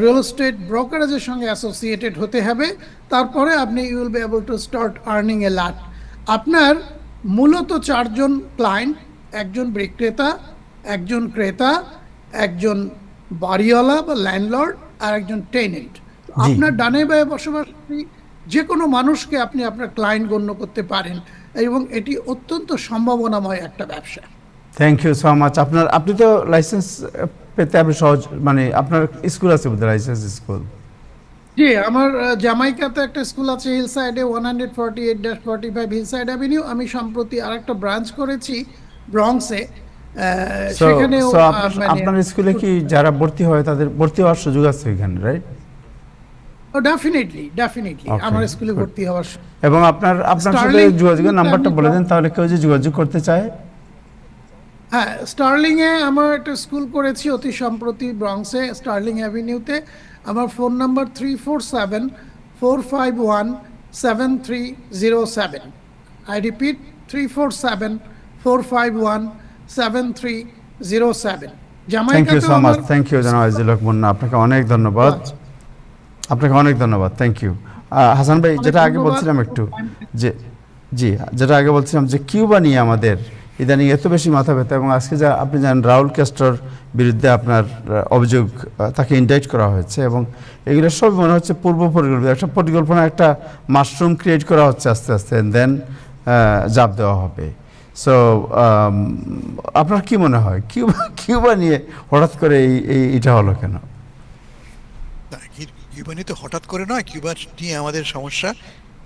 রিয়েল এস্টেট ব্রোকারেজের সঙ্গে অ্যাসোসিয়েটেড হতে হবে। তারপরে আপনি you will be able to start earning a lot. আপনার মূলত 4 জন ক্লায়েন্ট, একজন বিক্রেতা, একজন ক্রেতা, একজন বাড়িওয়ালা বা ল্যান্ডলর্ড আর একজন টেনেন্ট। আপনার ডানে বায়ে বসবাসী যে কোনো মানুষকে আপনি আপনার ক্লায়েন্ট গণ্য করতে পারেন এবং এটি অত্যন্ত সম্ভাবনাময় একটা ব্যবসা। Thank you so much. আপনি তো লাইসেন্স পেতে আপনি সহজ, মানে আপনার স্কুল আছে বোধহয়, লাইসেন্স স্কুল? জি, আমার জামাইকাতে একটা স্কুল আছে হিলসাইডে, 148-45 হিলসাইড অ্যাভিনিউ। আমি সম্প্রতি আরেকটা ব্রাঞ্চ করেছি ব্রঙ্কসে, সেখানেও আপনার স্কুলে কি যারা ভর্তি হয় তাদের ভর্তি হওয়ার সুযোগ আছে এখানে, রাইট? ডেফিনেটলি আমার স্কুলে ভর্তি হওয়ার। এবং আপনার সাথে যোগাযোগের নাম্বারটা বলে দেন, তাহলে কেউ যে যোগাযোগ করতে চায়। হ্যাঁ, স্টার্লিংয়ে আমার একটা স্কুল করেছি অতি সম্প্রতি ব্রঙ্কসে, স্টার্লিং অ্যাভিনিউতে। আমার phone number 347-451-7307। I repeat 347-451-7307। Thank you so much. Thank you জনাব আজিজুল হক মুন্না, আপনাকে অনেক ধন্যবাদ। Thank you. হাসান ভাই, যেটা আগে বলছিলাম একটু যে যেটা আগে বলছিলাম যে কিউবা নিয়ে আমাদের ইদানিং এত বেশি মাথা ব্যথা, এবং আজকে যা আপনি জানেন রাউল ক্যাস্ট্রোর বিরুদ্ধে আপনার অভিযোগ, তাকে ইন্ডাইক্ট করা হয়েছে, এবং এগুলো সব মনে হচ্ছে পূর্ব পরিকল্পিত একটা পরিকল্পনা, একটা মাশরুম ক্রিয়েট করা হচ্ছে আস্তে আস্তে, দেন জাপ দেওয়া হবে। সো আপনার কি মনে হয় কিউবা নিয়ে হঠাৎ করে এটা হলো কেন? কিউবা নিয়ে তো হঠাৎ করে নয়, কিউবা নিয়ে আমাদের সমস্যা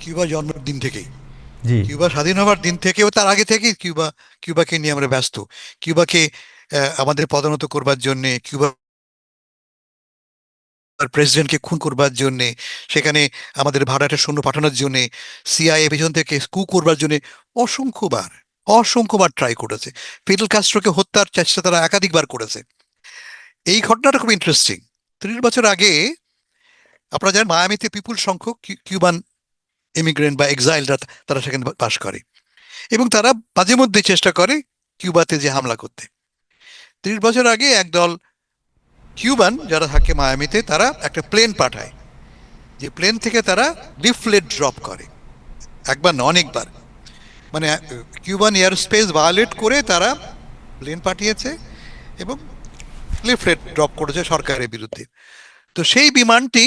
কিউবা জন্মের দিন থেকেই। জি, কিউবা স্বাধীন হওয়ার দিন থেকেও, তার আগে থেকেই কিউবাকে নিয়ে আমরা ব্যস্ত। কিউবাকে আমাদের পদোন্নত করবার জন্যে, কিউবার প্রেসিডেন্টকে খুন করবার জন্যে, সেখানে আমাদের ভাড়াটে সৈন্য পাঠানোর জন্যে, সিআইএ পেছন থেকে স্কু করবার জন্যে অসংখ্যবার ট্রাই করেছে। ফিডেল কাস্ট্রোকে হত্যার চেষ্টা তারা একাধিকবার করেছে। এই ঘটনাটা খুব ইন্টারেস্টিং। 30 বছর আগে আপনারা জানেন মায়ামিতে বিপুল সংখ্যক কিউবান ইমিগ্রেন্ট বা এক্সাইলরা তারা সেখানে বাস করে, এবং তারা মাঝে মধ্যে চেষ্টা করে কিউবাতে যে হামলা করতে। 30 বছর আগে একদল কিউবান যারা থাকে মায়ামিতে, তারা একটা প্লেন পাঠায়, যে প্লেন থেকে তারা লিফলেট ড্রপ করে, একবার না অনেকবার, মানে কিউবান এয়ার স্পেস ভায়োলেট করে তারা প্লেন পাঠিয়েছে এবং লিফলেট ড্রপ করেছে সরকারের বিরুদ্ধে। তো সেই বিমানটি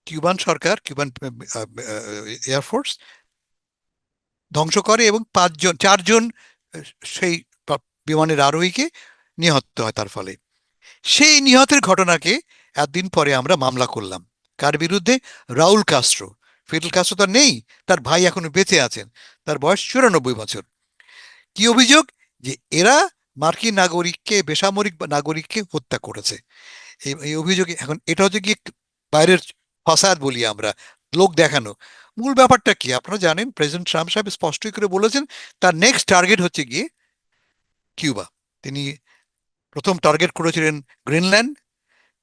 কিউবান সরকার, কিউবান এয়ারফোর্স ধ্বংস করে, এবং 4জন সেই বিমানের আরোহীকে নিহত হয় তার ফলে। সেই নিহতের ঘটনাকে একদিন পরে আমরা মামলা করলাম। কার বিরুদ্ধে? Raul Castro. ফিডেল কাস্ট্রো তো নেই, তার ভাই এখনো বেঁচে আছেন, তার বয়স 94 বছর। কি অভিযোগ? যে এরা মার্কিন নাগরিককে, বেসামরিক নাগরিককে হত্যা করেছে। এই অভিযোগে এখন এটা হচ্ছে কি বাইরের ফাসাদ বলি আমরা, লোক দেখানো। মূল ব্যাপারটা কি আপনারা জানেন, প্রেসিডেন্ট ট্রাম্প সাহেব স্পষ্টই করে বলেছেন তার নেক্সট টার্গেট হচ্ছে গিয়ে কিউবা। তিনি প্রথম টার্গেট করেছিলেন গ্রিনল্যান্ড,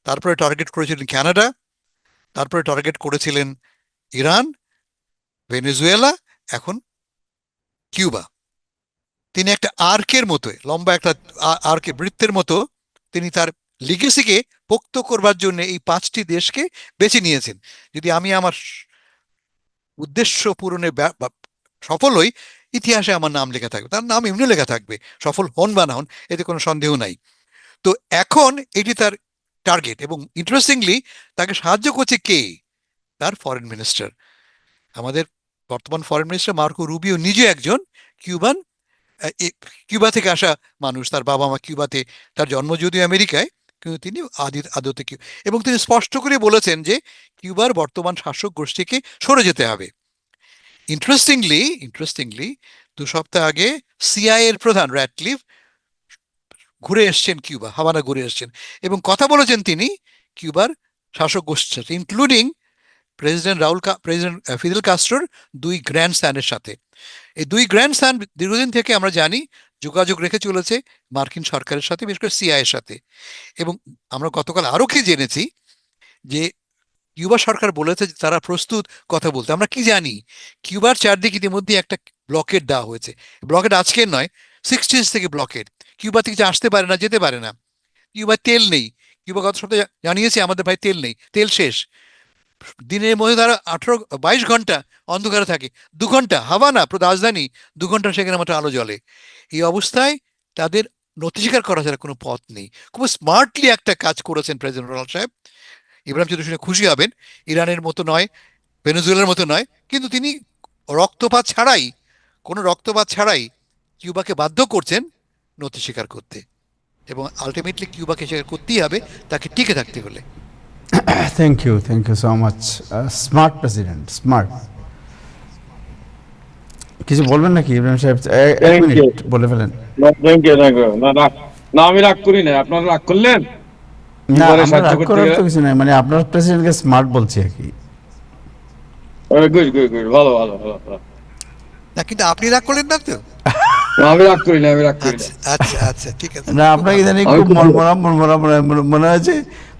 তারপরে টার্গেট করেছিলেন কানাডা, তারপরে টার্গেট করেছিলেন ইরান, ভেনেজুয়েলা, এখন কিউবা। তিনি একটা আর্কের মতো, লম্বা একটা আর্কে, বৃত্তের মতো তিনি তার লিগেসিকে পোক্ত করবার জন্য এই 5টি দেশকে বেছে নিয়েছেন। যদি আমি আমার উদ্দেশ্য পূরণে সফল হই, ইতিহাসে আমার নাম লেখা থাকবে, তার নাম এমনি লেখা থাকবে, সফল হন বা না হন এতে কোনো সন্দেহ নাই। তো এখন এটি তার টার্গেট, এবং ইন্টারেস্টিংলি তাকে সাহায্য করছে কে? তার ফরেন মিনিস্টার, আমাদের বর্তমান ফরেন মিনিস্টার মার্কো রুবিও নিজে একজন কিউবা থেকে আসা মানুষ। তার বাবা মা কিউবাতে, তার জন্ম যদিও আমেরিকায়, কিন্তু তিনি আদতে এবং তিনি স্পষ্ট করে বলেছেন যে কিউবার বর্তমান শাসক গোষ্ঠীকে সরে যেতে হবে। ইন্টারেস্টিংলি 2 সপ্তাহ আগে সিআইএ এর প্রধান র্যাটক্লিফ ঘুরে এসছেন কিউবা, হাভানা ঘুরে এসছেন, এবং কথা বলেছেন তিনি কিউবার শাসক গোষ্ঠীর সাথে, ইনক্লুডিং প্রেসিডেন্ট ফিদেল কাস্ট্রোর 2 গ্র্যান্ডসনের সাথে। এই 2 গ্র্যান্ডসন দীর্ঘদিন থেকে আমরা জানি যোগাযোগ রেখে চলেছে মার্কিন সরকারের সাথে, বিশেষ করে সিআইএর সাথে। এবং আমরা গতকাল আরো কি জেনেছি যে কিউবা সরকার বলেছে যে তারা প্রস্তুত কথা বলতে। আমরা কি জানি, কিউবার চারদিকে ইতিমধ্যে একটা ব্লকেট দেওয়া হয়েছে। ব্লকেট আজকের নয়, 60s থেকে ব্লকেট। কিউবা থেকে আসতে পারে না, যেতে পারে না। কিউবার তেল নেই, কিউবা গত সপ্তাহে জানিয়েছে আমাদের ভাই তেল নেই, তেল শেষ। দিনের মধ্যে তারা 22 ঘন্টা অন্ধকারে থাকে, 2 ঘন্টা হাভানা রাজধানী, 2 ঘন্টা সেখানে মাত্র আলো জ্বলে। এই অবস্থায় তাদের নথি স্বীকার করা ছাড়া কোনো পথ নেই। খুব স্মার্টলি একটা কাজ করেছেন প্রেসিডেন্ট ডোনাল্ড সাহেব। ইব্রাহিম চৌধুরী শুনে খুশি হবেন, ইরানের মতো নয়, ভেনেজুয়েলার মতো নয়, কিন্তু তিনি কোনো রক্তপাত ছাড়াই কিউবাকে বাধ্য করছেন নথি স্বীকার করতে, এবং আলটিমেটলি কিউবাকে স্বীকার করতেই হবে তাকে টিকে থাকতে হলে। Thank you so much. Smart president, smart. কিছু বলবেন নাকি ইব্রাহিম সাহেব? 1 মিনিট বলে ফেলেন। না, আমি রাগ করি না, আপনারা রাগ করলেন। না, রাগ করার তো কিছু নাই, মানে আপনার প্রেসিডেন্টকে স্মার্ট বলছি আর কি। ভালো। না, কিন্তু আপনি রাগ করলেন না তো? আমি রাগ করি না। আচ্ছা, ঠিক আছে। না, আপনাকে ইদানিং খুব মনমরা মনে হয়েছে।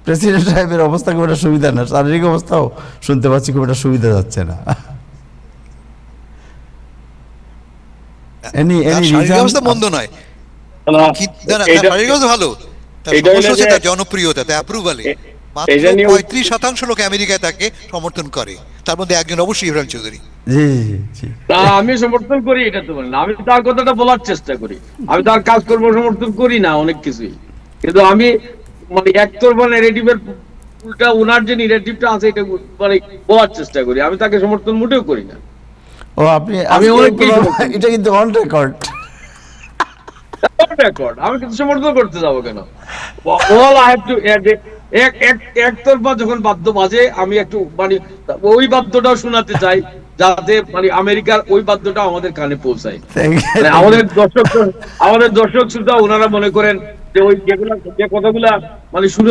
প্রেসিডেন্ট সাহেবের অবস্থা খুব একটা সুবিধা না, শারীরিক অবস্থাও শুনতে পাচ্ছি খুব একটা সুবিধা যাচ্ছে না। শারীরিক অবস্থা মন্দ নয়, শারীরিক অবস্থা ভালো, তার জনপ্রিয়তা, তার অ্যাপ্রুভালে। মাত্র এটা নিয়ে 35% লোক আমেরিকায় তাকে সমর্থন করে, তার মধ্যে একজন অবশ্যই ইব্রাহিম চৌধুরী। জি জি জি তা আমি সমর্থন করি এটা তো বলেন, আমি তার কথাটা বলার চেষ্টা করি, আমি তার কাজকর্ম সমর্থন করি না অনেক কিছুই, কিন্তু আমি মানে একতরফা নেগেটিভের উল্টা ওনার যে নেগেটিভটা আছে এটা মানে বলার চেষ্টা করি, আমি তাকে সমর্থন মোটেও করি না। ও আপনি আমি আজকে অনেক এগুলো- কিছু বলছি। এটা কিন্তু অন রেকর্ড। রেকর্ড আমি কিন্তু সমর্থন করতে যাবো কেন? অল আই হ্যাভ টু একতরফা যখন বাদ্য বাজে আমি একটু মানে ওই বাদ্যটাও শোনাতে চাই, যাতে মানে আমেরিকার ওই বাদ্যটা আমাদের কানে পৌঁছায়। মানে আমাদের দর্শক শ্রোতা ওনারা মনে করেন যে ওই যে কথাগুলা মানে শুনে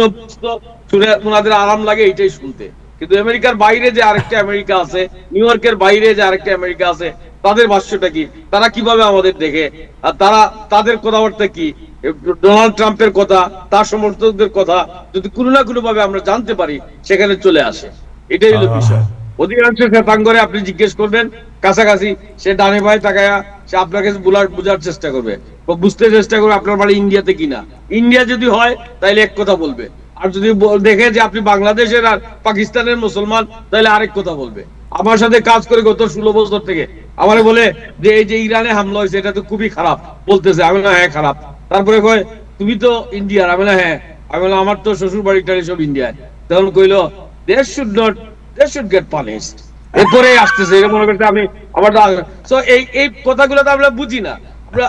ওনাদের আরাম লাগে এইটাই শুনতে, কিন্তু আমেরিকার বাইরে যে আরেকটা আমেরিকা আছে, নিউ ইয়র্কের বাইরে যে আরেকটা আমেরিকা আছে, তাদের ভাষ্যটা কি, তারা কিভাবে আমাদের দেখে, আর তাদের কথাবার্তা কি, ডোনাল্ড ট্রাম্পের কথা, তার সমর্থকদের কথা যদি কোনো না কোনো ভাবে আমরা জানতে পারি, সেখানে চলে আসে। এটাই হলো বিষয়। অধিকাংশ শ্বেতাঙ্গরে আপনি জিজ্ঞেস করবেন কাছাকাছি, সে ডানে বাঁয়ে তাকায়া সে আপনাকে বোঝার চেষ্টা করবে, বুঝতে চেষ্টা করবে আপনার বাড়ি ইন্ডিয়াতে কিনা। ইন্ডিয়া যদি হয় তাহলে এক কথা বলবে, আর যদি দেখে যে আপনি বাংলাদেশের আর পাকিস্তানের মুসলমান তাহলে আরেক কথা বলবে। আমার সাথে কাজ করে গত 16 বছর থেকে আমারে বলে যে এই যে ইরানে হামলা হয়েছে এটা তো খুবই খারাপ বলতেছে, আমি না হ্যাঁ খারাপ। তারপরে কয় তুমি তো ইন্ডিয়ার, আমি না হ্যাঁ, আমি বললাম আমার তো শ্বশুর বাড়িটারি সব ইন্ডিয়ায়। তখন কইলো they should get punished। এরপরে আসতেছে এটা মনে করতে আমি আমার সো এই কথাগুলো তো আমরা বুঝি না, আমরা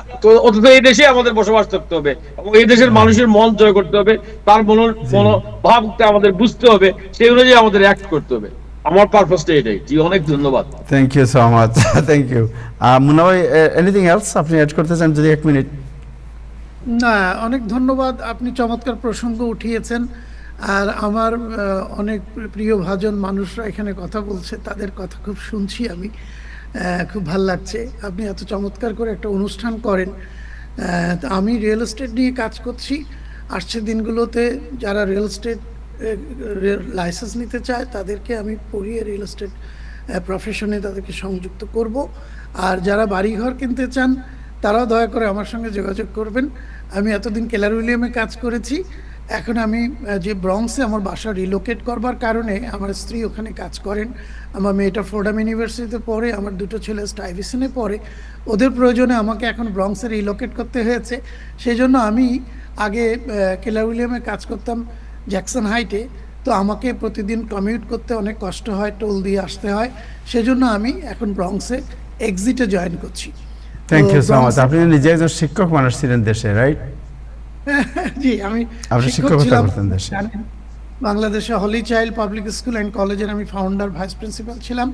অথচ এই দেশে আমাদের বসবাস করতে হবে এবং এই দেশের মানুষের মন জয় করতে হবে, তার মনোভাবকে আমাদের বুঝতে হবে, সেই অনুযায়ী আমাদের অ্যাক্ট করতে হবে। আমার পারপাসটা এটাই। জি অনেক ধন্যবাদ। Thank you so much, thank you. Munna ভাই, এনিথিং এলস আপনি অ্যাড করতে চান যদি 1 মিনিট? না, অনেক ধন্যবাদ, আপনি চমৎকার প্রসঙ্গ উঠিয়েছেন। আর আমার অনেক প্রিয় ভাজন মানুষরা এখানে কথা বলছে, তাদের কথা খুব শুনছি আমি, খুব ভাল লাগছে। আপনি এত চমৎকার করে একটা অনুষ্ঠান করেন। তো আমি রিয়েল এস্টেট নিয়ে কাজ করছি। আসছে দিনগুলোতে যারা রিয়েল এস্টেট লাইসেন্স নিতে চায় তাদেরকে আমি পড়িয়ে রিয়েল এস্টেট প্রফেশনে তাদেরকে সংযুক্ত করব। আর যারা বাড়িঘর কিনতে চান তারাও দয়া করে আমার সঙ্গে যোগাযোগ করবেন। আমি এতদিন কেলার উইলিয়ামে কাজ করেছি, এখন আমি যে ব্রঙ্কসে আমার বাসা রিলোকেট করবার কারণে আমার স্ত্রী ওখানে কাজ করেন, আমার মেয়েটা ফোর্ডাম ইউনিভার্সিটিতে পড়ে, আমার 2 ছেলে স্টাইভিসনে পড়ে, ওদের প্রয়োজনে আমাকে এখন ব্রঙ্কসে রিলোকেট করতে হয়েছে। সেই জন্য আমি আগে কেলার উইলিয়ামে কাজ করতাম জ্যাকসন হাইটে, তো আমাকে প্রতিদিন কমিউট করতে অনেক কষ্ট হয়, টোল দিয়ে আসতে হয়, সেজন্য আমি এখন ব্রঙ্কসে এক্সিটে জয়েন করছি। Thank you so much. আপনি নিজে একজন শিক্ষক মানুষ ছিলেন দেশে, রাইট? জি, আমি আপনি শিক্ষক শিক্ষকতা ছিলাম করতেন দেশে। বাংলাদেশে হলি চাইল্ড পাবলিক স্কুল অ্যান্ড কলেজের আমি ফাউন্ডার ভাইস প্রিন্সিপাল ছিলাম।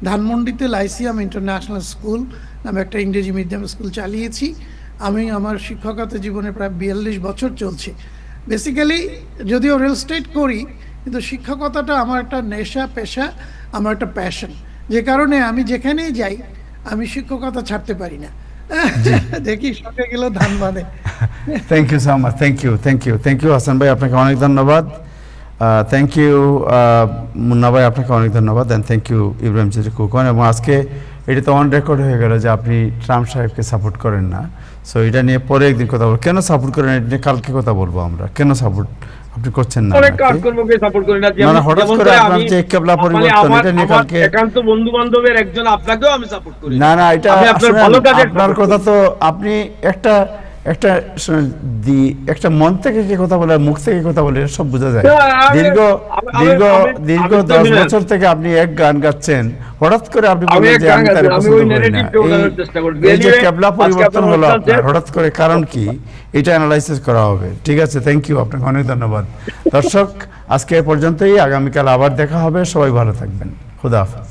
ধানমন্ডিতে লাইসিয়াম ইন্টারন্যাশনাল স্কুল নামে একটা ইংরেজি মিডিয়াম স্কুল চালিয়েছি। আমি আমার শিক্ষকতা জীবনে প্রায় 42 বছর চলছে। বেসিক্যালি যদিও রিয়েল এস্টেট করি, কিন্তু শিক্ষকতাটা আমার একটা নেশা, পেশা, আমার একটা প্যাশন, যে কারণে আমি যেখানেই যাই আমি শিক্ষকতা ছাড়তে পারি না। দেখি সঙ্গে গেলেও ধান বাঁধে। Thank you so much, thank you, thank you, thank you Hasan ভাই, আপনাকে অনেক ধন্যবাদ। থ্যাংক ইউ মুন্না ভাই, আপনাকে অনেক ধন্যবাদ। And thank you Ibrahim Chowdhury Khokon. এবং আজকে এটা তো অন রেকর্ড হয়ে গেল যে আপনি ট্রাম্প সাহেবকে সাপোর্ট করেন না। সো এটা নিয়ে পরে একদিন কথা বলবো, কেন সাপোর্ট করেন এটা নিয়ে কালকে কথা বলবো আমরা, কেন সাপোর্ট আপনি করছেন না। অনেক কাজকর্মকে সাপোর্ট করি না, না, হঠাৎ করে আপনার যে কেবলা পরিবর্তন এটা নিয়ে কালকে একান্ত বন্ধু বান্ধবের একজন আপনাকেও আমি সাপোর্ট করি না, এটা আপনার কথা তো আপনি একটা মন থেকে কি কথা বলে, মুখ থেকে কথা বলে, সব বোঝা যায়। দীর্ঘ 10 বছর থেকে আপনি এক গান গাচ্ছেন, হঠাৎ করে আপনি বললেন যে আমি তার পছন্দ করি না। এই যে কেবলা পরিবর্তন হলো আপনার হঠাৎ করে, কারণ কি, এটা অ্যানালাইসিস করা হবে। ঠিক আছে, থ্যাংক ইউ, আপনাকে অনেক ধন্যবাদ। দর্শক, আজকে এ পর্যন্তই, আগামীকাল আবার দেখা হবে। সবাই ভালো থাকবেন, খুদা হাফেজ।